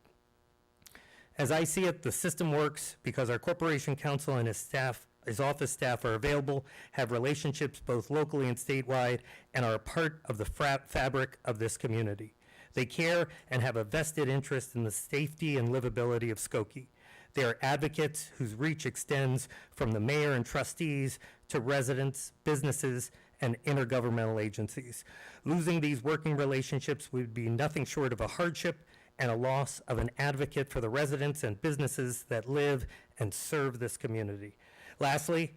As I see it, the system works because our corporation counsel and his staff, his office staff are available, have relationships both locally and statewide, and are a part of the fabric of this community. They care and have a vested interest in the safety and livability of Skokie. They are advocates whose reach extends from the mayor and trustees to residents, businesses, and intergovernmental agencies. Losing these working relationships would be nothing short of a hardship and a loss of an advocate for the residents and businesses that live and serve this community. Lastly,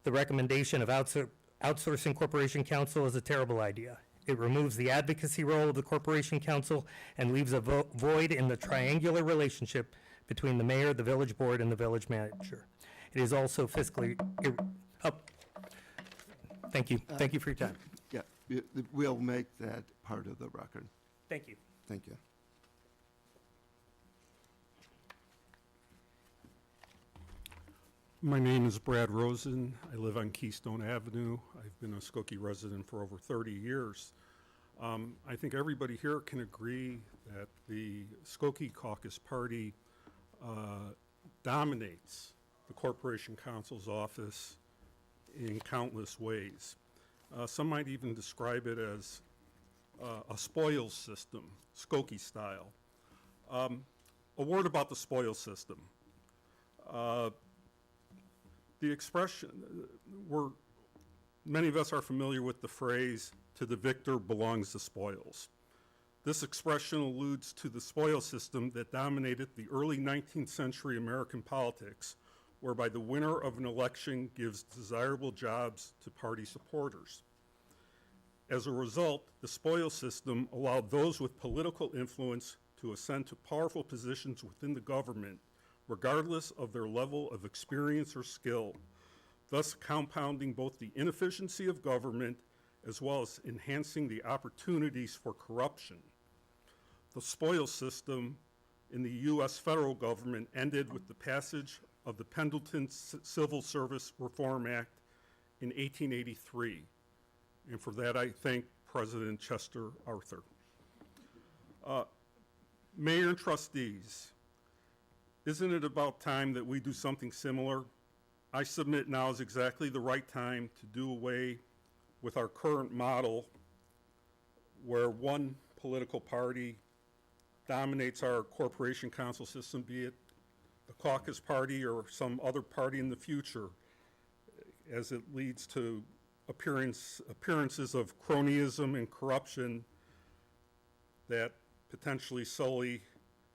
the recommendation of outsourcing corporation counsel is a terrible idea. It removes the advocacy role of the corporation counsel and leaves a void in the triangular relationship between the mayor, the village board, and the village manager. It is also fiscally, thank you. Thank you for your time. Yeah, we'll make that part of the record. Thank you. Thank you. My name is Brad Rosen. I live on Keystone Avenue. I've been a Skokie resident for over 30 years. I think everybody here can agree that the Skokie Caucus Party dominates the Corporation Counsel's office in countless ways. Some might even describe it as a spoils system, Skokie style. A word about the spoils system. The expression, many of us are familiar with the phrase, "to the victor belongs the spoils." This expression alludes to the spoils system that dominated the early 19th century American politics, whereby the winner of an election gives desirable jobs to party supporters. As a result, the spoils system allowed those with political influence to ascend to powerful positions within the government, regardless of their level of experience or skill, thus compounding both the inefficiency of government as well as enhancing the opportunities for corruption. The spoils system in the U.S. federal government ended with the passage of the Pendleton Civil Service Reform Act in 1883, and for that I thank President Chester Arthur. Mayor and trustees, isn't it about time that we do something similar? I submit now is exactly the right time to do away with our current model where one political party dominates our corporation counsel system, be it the caucus party or some other party in the future, as it leads to appearances of cronyism and corruption that potentially sully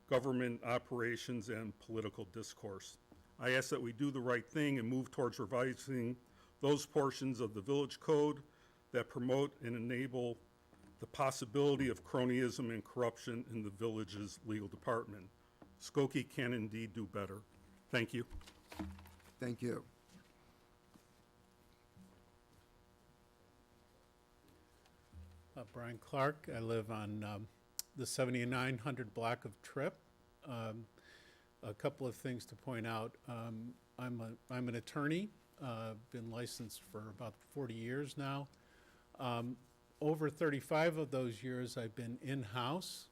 government operations and political discourse. I ask that we do the right thing and move towards revising those portions of the village code that promote and enable the possibility of cronyism and corruption in the village's legal department. Skokie can indeed do better. Thank you. Thank you. Brian Clark. I live on the 7900 block of Tripp. A couple of things to point out. I'm an attorney, been licensed for about 40 years now. Over 35 of those years I've been in-house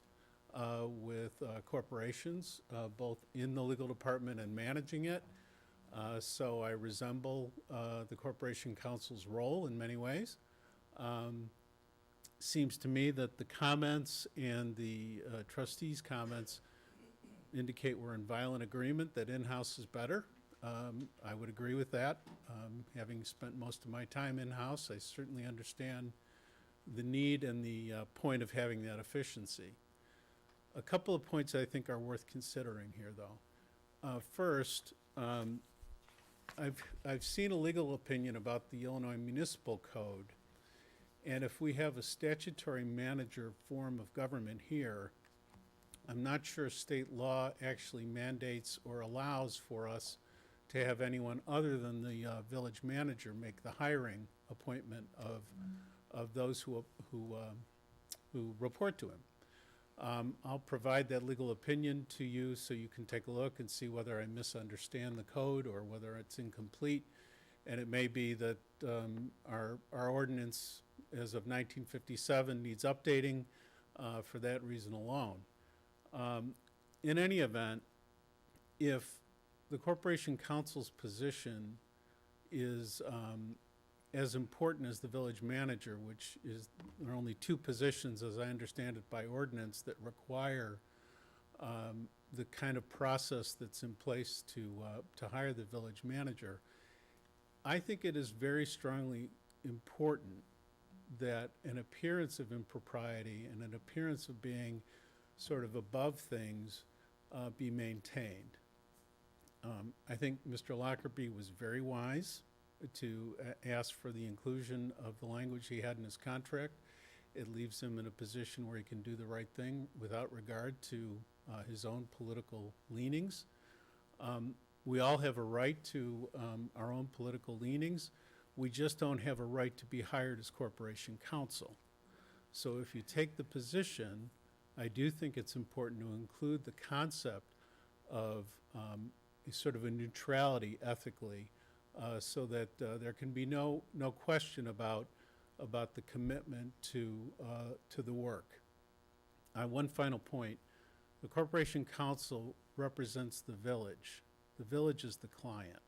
with corporations, both in the legal department and managing it. So I resemble the corporation counsel's role in many ways. Seems to me that the comments and the trustees' comments indicate we're in violent agreement that in-house is better. I would agree with that. Having spent most of my time in-house, I certainly understand the need and the point of having that efficiency. A couple of points I think are worth considering here, though. First, I've seen a legal opinion about the Illinois Municipal Code, and if we have a statutory manager form of government here, I'm not sure state law actually mandates or allows for us to have anyone other than the village manager make the hiring appointment of those who report to him. I'll provide that legal opinion to you so you can take a look and see whether I misunderstand the code or whether it's incomplete. And it may be that our ordinance as of 1957 needs updating for that reason alone. In any event, if the Corporation Council's position is as important as the village manager, which is, there are only two positions, as I understand it, by ordinance that require the kind of process that's in place to hire the village manager. I think it is very strongly important that an appearance of impropriety and an appearance of being sort of above things be maintained. I think Mr. Lockerbie was very wise to ask for the inclusion of the language he had in his contract. It leaves him in a position where he can do the right thing without regard to his own political leanings. We all have a right to our own political leanings. We just don't have a right to be hired as corporation counsel. So if you take the position, I do think it's important to include the concept of sort of a neutrality ethically, so that there can be no question about the commitment to the work. One final point: the Corporation Council represents the village. The village is the client.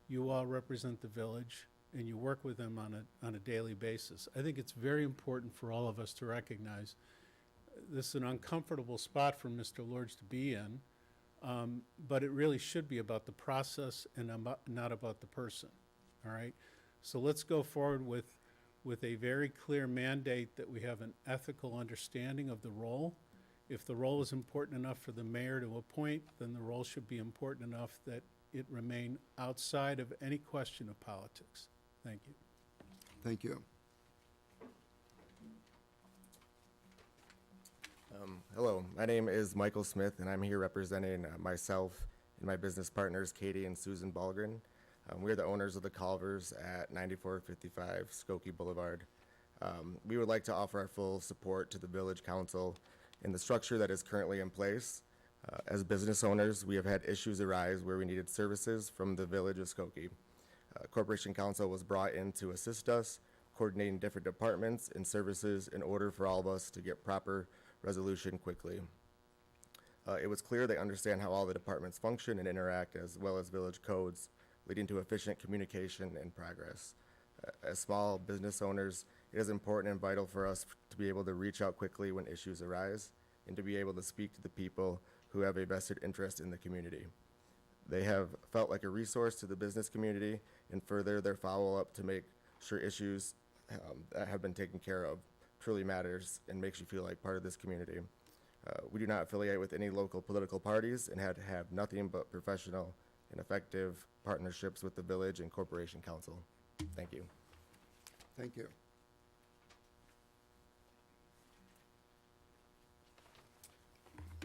You all represent the village, and you work with them on a daily basis. I think it's very important for all of us to recognize this is an uncomfortable spot for Mr. Lords to be in, but it really should be about the process and not about the person, all right? So let's go forward with a very clear mandate that we have an ethical understanding of the role. If the role is important enough for the mayor to appoint, then the role should be important enough that it remain outside of any question of politics. Thank you. Thank you. Hello, my name is Michael Smith, and I'm here representing myself and my business partners, Katie and Susan Balgren. We're the owners of the Culvers at 9455 Skokie Boulevard. We would like to offer our full support to the Village Council in the structure that is currently in place. As business owners, we have had issues arise where we needed services from the Village of Skokie. Corporation Council was brought in to assist us, coordinating different departments and services in order for all of us to get proper resolution quickly. It was clear they understand how all the departments function and interact, as well as village codes, leading to efficient communication and progress. As small business owners, it is important and vital for us to be able to reach out quickly when issues arise and to be able to speak to the people who have a vested interest in the community. They have felt like a resource to the business community and further their follow-up to make sure issues that have been taken care of truly matters and makes you feel like part of this community. We do not affiliate with any local political parties and have nothing but professional and effective partnerships with the Village and Corporation Council. Thank you. Thank you.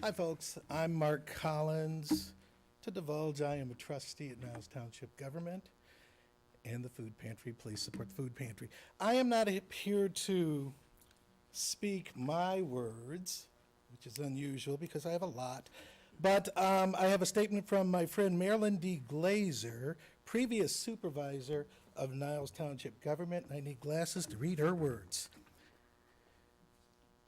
Hi, folks. I'm Mark Collins. To divulge, I am a trustee at Niles Township Government and the Food Pantry. Please support the Food Pantry. I am not here to speak my words, which is unusual because I have a lot, but I have a statement from my friend Marilyn D. Glazer, previous supervisor of Niles Township Government, and I need glasses to read her words.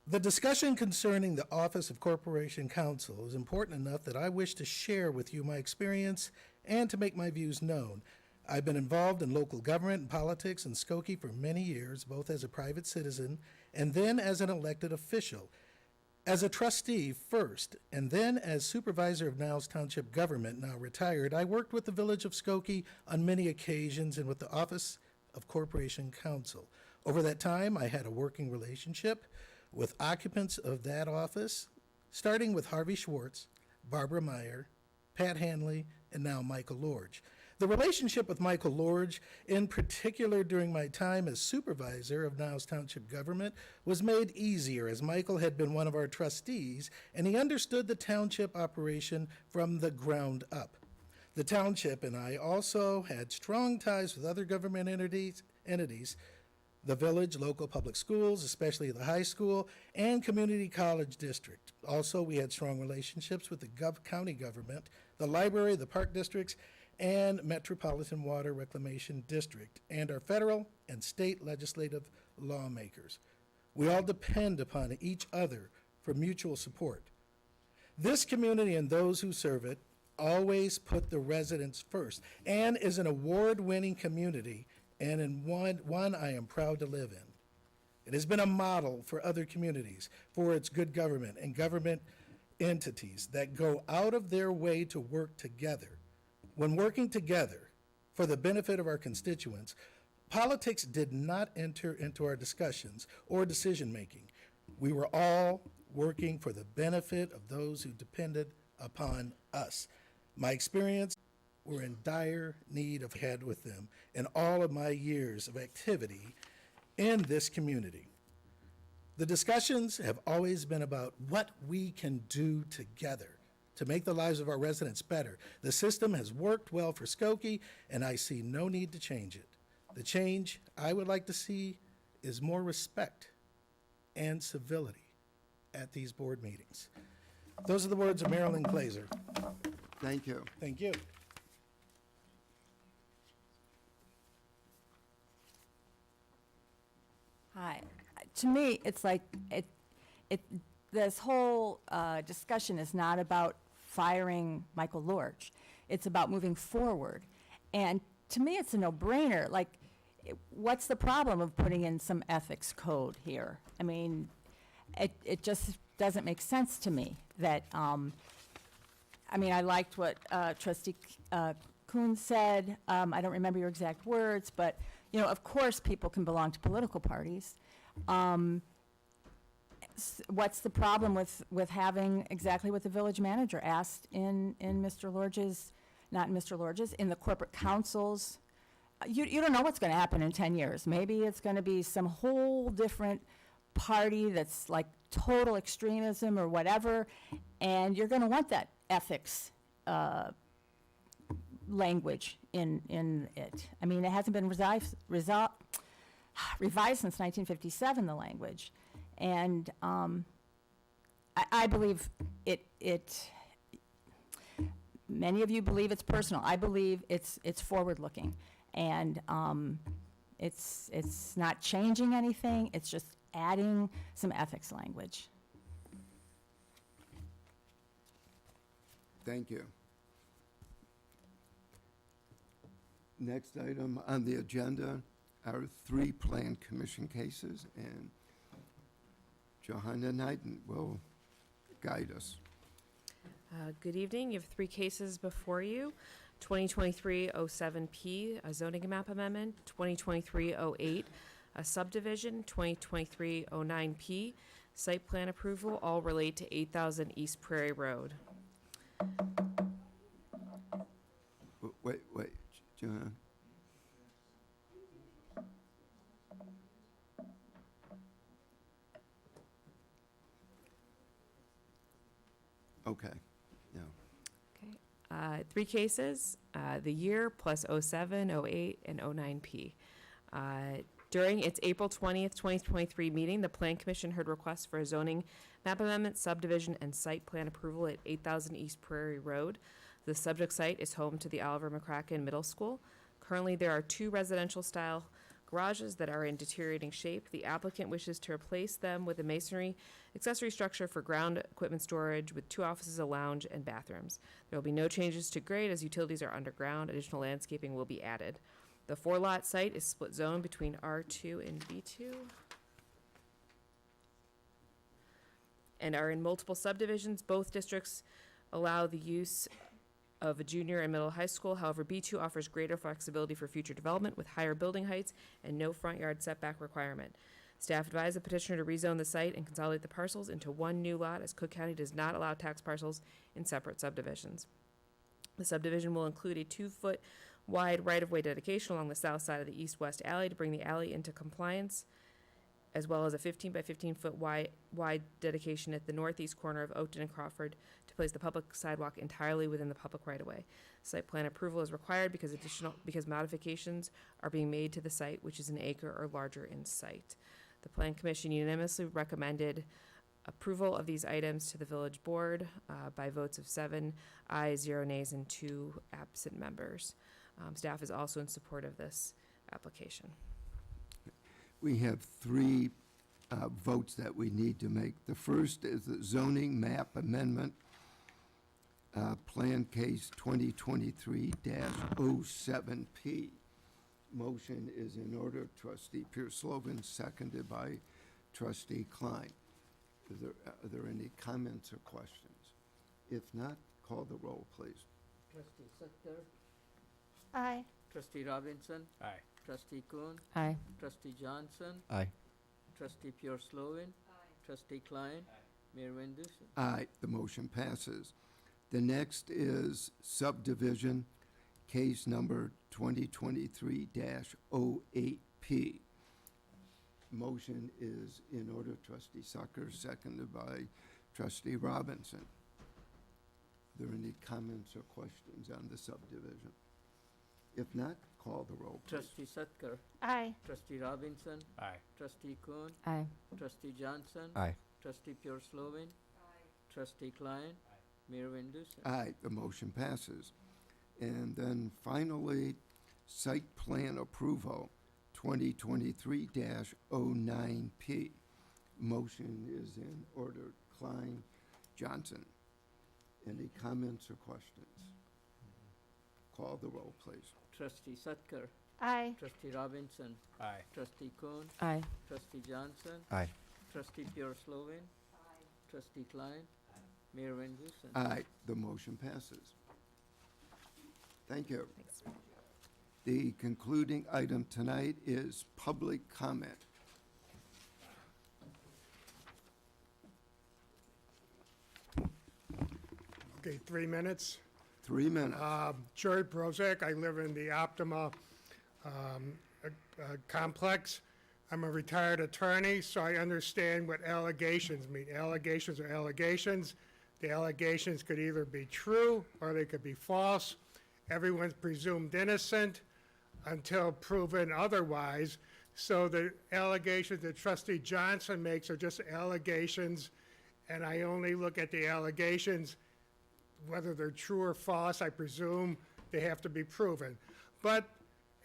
The discussion concerning the Office of Corporation Counsel is important enough that I wish to share with you my experience and to make my views known. I've been involved in local government and politics in Skokie for many years, both as a private citizen and then as an elected official. As a trustee first, and then as supervisor of Niles Township Government, now retired, I worked with the Village of Skokie on many occasions and with the Office of Corporation Counsel. Over that time, I had a working relationship with occupants of that office, starting with Harvey Schwartz, Barbara Meyer, Pat Hanley, and now Michael Lorge. The relationship with Michael Lorge, in particular during my time as supervisor of Niles Township Government, was made easier as Michael had been one of our trustees and he understood the township operation from the ground up. The township and I also had strong ties with other government entities, the village, local public schools, especially the high school, and community college district. Also, we had strong relationships with the county government, the library, the park districts, and Metropolitan Water Reclamation District, and our federal and state legislative lawmakers. We all depend upon each other for mutual support. This community and those who serve it always put the residents first and is an award-winning community and in one I am proud to live in. It has been a model for other communities for its good government and government entities that go out of their way to work together. When working together for the benefit of our constituents, politics did not enter into our discussions or decision-making. We were all working for the benefit of those who depended upon us. My experience were in dire need of head with them in all of my years of activity in this community. The discussions have always been about what we can do together to make the lives of our residents better. The system has worked well for Skokie, and I see no need to change it. The change I would like to see is more respect and civility at these board meetings. Those are the words of Marilyn Glazer. Thank you. Thank you. Hi. To me, it's like this whole discussion is not about firing Michael Lorch. It's about moving forward. And to me, it's a no-brainer. Like, what's the problem of putting in some ethics code here? I mean, it just doesn't make sense to me that, I mean, I liked what Trustee Kuhn said. I don't remember your exact words, but, you know, of course people can belong to political parties. What's the problem with having exactly what the village manager asked in Mr. Lorge's, not in Mr. Lorge's, in the corporate councils? You don't know what's going to happen in 10 years. Maybe it's going to be some whole different party that's like total extremism or whatever, and you're going to want that ethics language in it. I mean, it hasn't been revised since 1957, the language. And I believe it, many of you believe it's personal. I believe it's forward-looking. And it's not changing anything, it's just adding some ethics language. Thank you. Next item on the agenda are 3 Plan Commission cases, and Johanna Knighton will guide us. Good evening. You have 3 cases before you. 2023-07P, a zoning map amendment. 2023-08, a subdivision. 2023-09P, site plan approval. All relate to 8,000 East Prairie Road. Wait, John. Okay, yeah. Okay. 3 cases, the year plus 07, 08, and 09P. During its April 20th, 2023 meeting, the Plan Commission heard requests for a zoning map amendment, subdivision, and site plan approval at 8,000 East Prairie Road. The subject site is home to the Oliver McCracken Middle School. Currently, there are 2 residential-style garages that are in deteriorating shape. The applicant wishes to replace them with a masonry accessory structure for ground equipment storage with 2 offices, a lounge, and bathrooms. There will be no changes to grade as utilities are underground. Additional landscaping will be added. The 4-lot site is split zone between R2 and B2 and are in multiple subdivisions. Both districts allow the use of a junior and middle high school. However, B2 offers greater flexibility for future development with higher building heights and no front yard setback requirement. Staff advised the petitioner to rezone the site and consolidate the parcels into 1 new lot, as Cook County does not allow tax parcels in separate subdivisions. The subdivision will include a 2-foot wide right-of-way dedication along the south side of the east-west alley to bring the alley into compliance, as well as a 15 by 15 foot wide dedication at the northeast corner of Oakton and Crawford to place the public sidewalk entirely within the public right-of-way. Site plan approval is required because modifications are being made to the site, which is an acre or larger in site. The Plan Commission unanimously recommended approval of these items to the village board by votes of 7 ayes, 0 nays, and 2 absent members. Staff is also in support of this application. We have 3 votes that we need to make. The first is the zoning map amendment Plan Case 2023-07P. Motion is in order. Trustee Pierce-Slovan, seconded by Trustee Klein. Are there any comments or questions? If not, call the roll, please. Trustee Sucker, Aye. Trustee Robinson, Aye. Trustee Kuhn, Aye. Trustee Johnson, Aye. Trustee Pure Slovan, Trustee Klein, Mayor Van Dusen. Aye, the motion passes. The next is subdivision, case number 2023-08P. Motion is in order. Trustee Sucker, seconded by Trustee Robinson. Are there any comments or questions on the subdivision? If not, call the roll, please. Trustee Sucker, Aye. Trustee Robinson, Aye. Trustee Kuhn, Aye. Trustee Johnson, Aye. Trustee Pure Slovan, Trustee Klein, Mayor Van Dusen. Aye, the motion passes. And then finally, site plan approval, 2023-09P. Motion is in order. Klein, Johnson. Any comments or questions? Call the roll, please. Trustee Sucker, Aye. Trustee Robinson, Aye. Trustee Kuhn, Aye. Trustee Johnson, Aye. Trustee Pure Slovan, Trustee Klein, Mayor Van Dusen. Aye, the motion passes. Thank you. The concluding item tonight is public comment. Okay, 3 minutes. 3 minutes. Jerry Brozak, I live in the Optima complex. I'm a retired attorney, so I understand what allegations mean. Allegations are allegations. The allegations could either be true or they could be false. Everyone's presumed innocent until proven otherwise. So the allegations that Trustee Johnson makes are just allegations, and I only look at the allegations. Whether they're true or false, I presume they have to be proven. But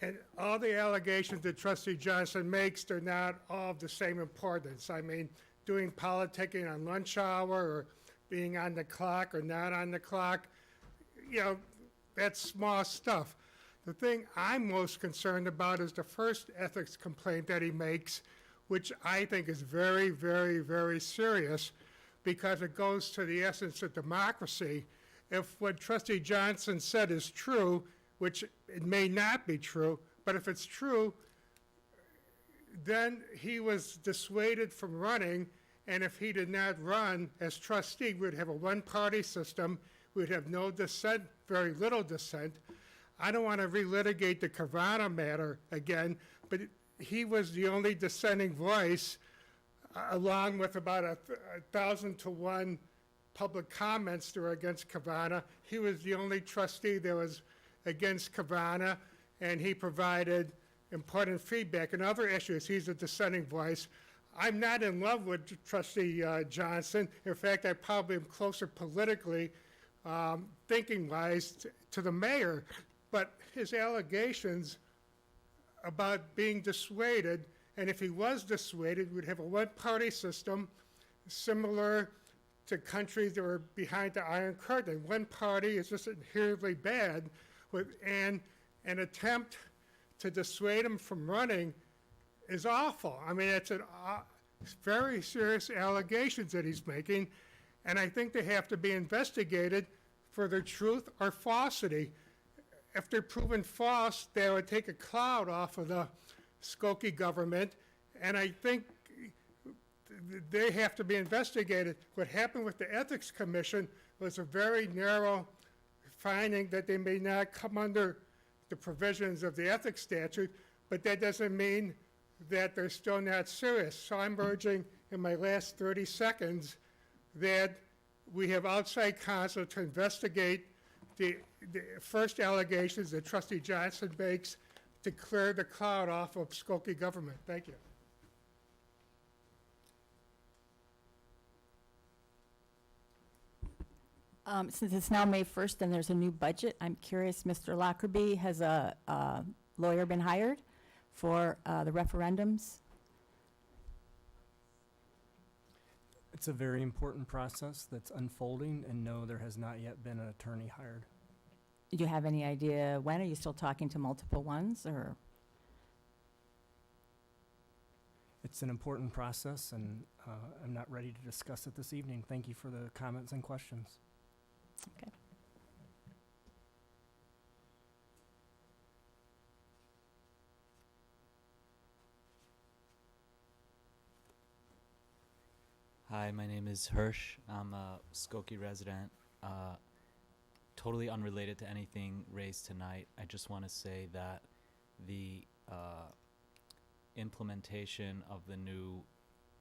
and all the allegations that Trustee Johnson makes, they're not all of the same importance. I mean, doing politicking on lunch hour or being on the clock or not on the clock, you know, that's small stuff. The thing I'm most concerned about is the first ethics complaint that he makes, which I think is very, very, very serious because it goes to the essence of democracy. If what Trustee Johnson said is true, which it may not be true, but if it's true, then he was dissuaded from running, and if he did not run as trustee, we'd have a one-party system, we'd have no dissent, very little dissent. I don't want to relitigate the Kavanaugh matter again, but he was the only dissenting voice, along with about 1,000 to 1 public comments that were against Kavanaugh. He was the only trustee that was against Kavanaugh, and he provided important feedback. In other issues, he's a dissenting voice. I'm not in love with Trustee Johnson. In fact, I probably am closer politically, thinking-wise, to the mayor. But his allegations about being dissuaded, and if he was dissuaded, we'd have a one-party system similar to countries that were behind the Iron Curtain. One party is just inherently bad, and an attempt to dissuade him from running is awful. I mean, it's very serious allegations that he's making, and I think they have to be investigated for their truth or falsity. If they're proven false, they would take a cloud off of the Skokie government, and I think they have to be investigated. What happened with the Ethics Commission was a very narrow finding that they may not come under the provisions of the ethics statute, but that doesn't mean that they're still not serious. So I'm urging in my last 30 seconds that we have outside counsel to investigate the first allegations that Trustee Johnson makes to clear the cloud off of Skokie government. Thank you. Since it's now May 1st and there's a new budget, I'm curious, Mr. Lockerbie, has a lawyer been hired for the referendums? It's a very important process that's unfolding, and no, there has not yet been an attorney hired. Do you have any idea when? Are you still talking to multiple ones, or? It's an important process, and I'm not ready to discuss it this evening. Thank you for the comments and questions. Okay. Hi, my name is Hirsch. I'm a Skokie resident. Totally unrelated to anything raised tonight. I just want to say that the implementation of the new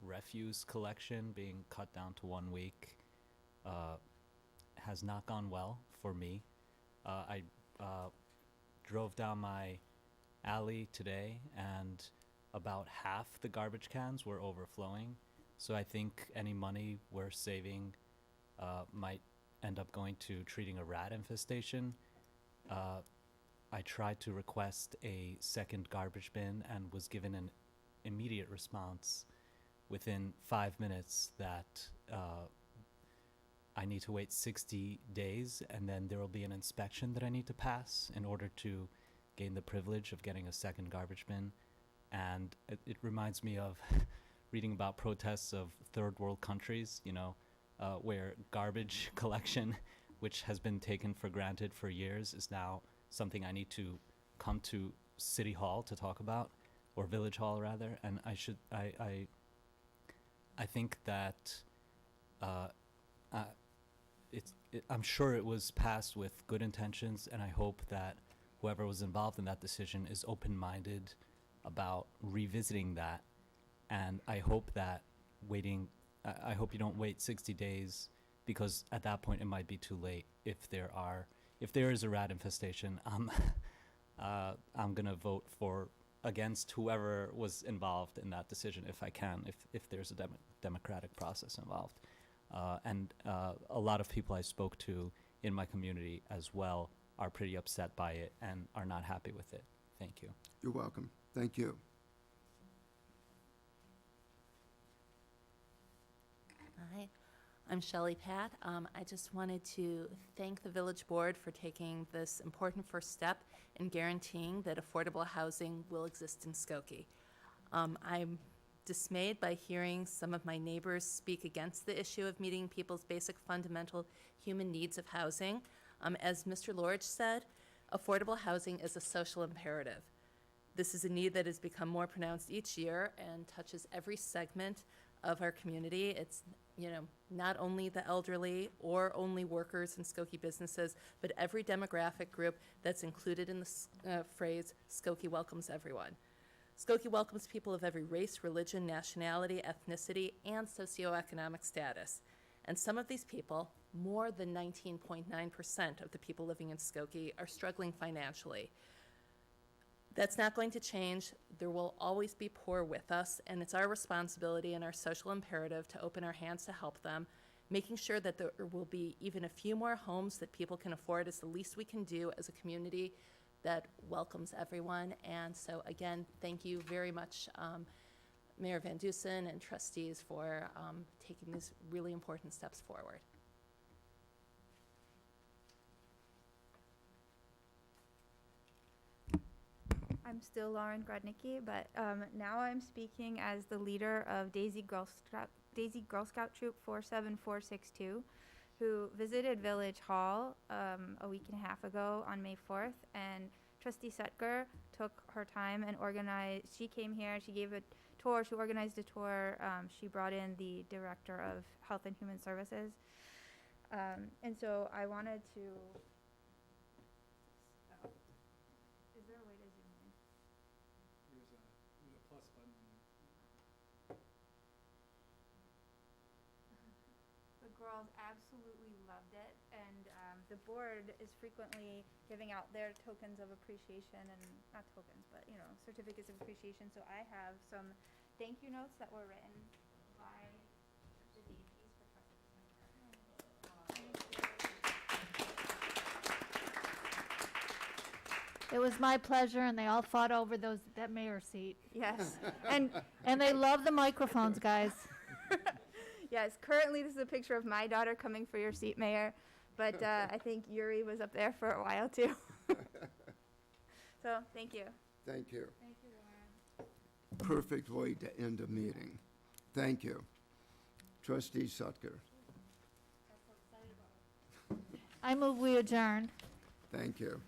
refuse collection being cut down to 1 week has not gone well for me. I drove down my alley today, and about half the garbage cans were overflowing. So I think any money we're saving might end up going to treating a rat infestation. I tried to request a second garbage bin and was given an immediate response within 5 minutes that I need to wait 60 days, and then there will be an inspection that I need to pass in order to gain the privilege of getting a second garbage bin. And it reminds me of reading about protests of third world countries, you know, where garbage collection, which has been taken for granted for years, is now something I need to come to City Hall to talk about, or Village Hall rather. And I think that I'm sure it was passed with good intentions, and I hope that whoever was involved in that decision is open-minded about revisiting that. And I hope that I hope you don't wait 60 days, because at that point it might be too late. If there is a rat infestation, I'm gonna vote against whoever was involved in that decision if I can, if there's a democratic process involved. And a lot of people I spoke to in my community as well are pretty upset by it and are not happy with it. Thank you. You're welcome. Thank you. Hi, I'm Shelley Pat. I just wanted to thank the Village Board for taking this important first step in guaranteeing that affordable housing will exist in Skokie. I'm dismayed by hearing some of my neighbors speak against the issue of meeting people's basic fundamental human needs of housing. As Mr. Lorge said, affordable housing is a social imperative. This is a need that has become more pronounced each year and touches every segment of our community. It's, you know, not only the elderly or only workers in Skokie businesses, but every demographic group that's included in the phrase, Skokie welcomes everyone. Skokie welcomes people of every race, religion, nationality, ethnicity, and socioeconomic status. And some of these people, more than 19.9% of the people living in Skokie, are struggling financially. That's not going to change. There will always be poor with us, and it's our responsibility and our social imperative to open our hands to help them. Making sure that there will be even a few more homes that people can afford is the least we can do as a community that welcomes everyone. And so again, thank you very much, Mayor Van Dusen and trustees, for taking these really important steps forward. I'm still Lauren Grodnicki, but now I'm speaking as the leader of Daisy Girl Scout Troop 47462, who visited Village Hall a week and a half ago on May 4th, and Trustee Setger took her time and she came here, she gave a tour, she organized a tour, she brought in the Director of Health and Human Services, and so I wanted to, is there a way to zoom in? There's a plus button. The girls absolutely loved it, and the board is frequently giving out their tokens of appreciation, and not tokens, but, you know, certificates of appreciation. So I have some thank you notes that were written by the Daisies for Trustee. It was my pleasure, and they all fought over that mayor seat. Yes, And they love the microphones, guys. Yes, currently this is a picture of my daughter coming for your seat, Mayor, but I think Yuri was up there for a while too. So, thank you. Thank you. Thank you, Lauren. Perfect way to end a meeting. Thank you. Trustee Sutker, I move we adjourn. thank you.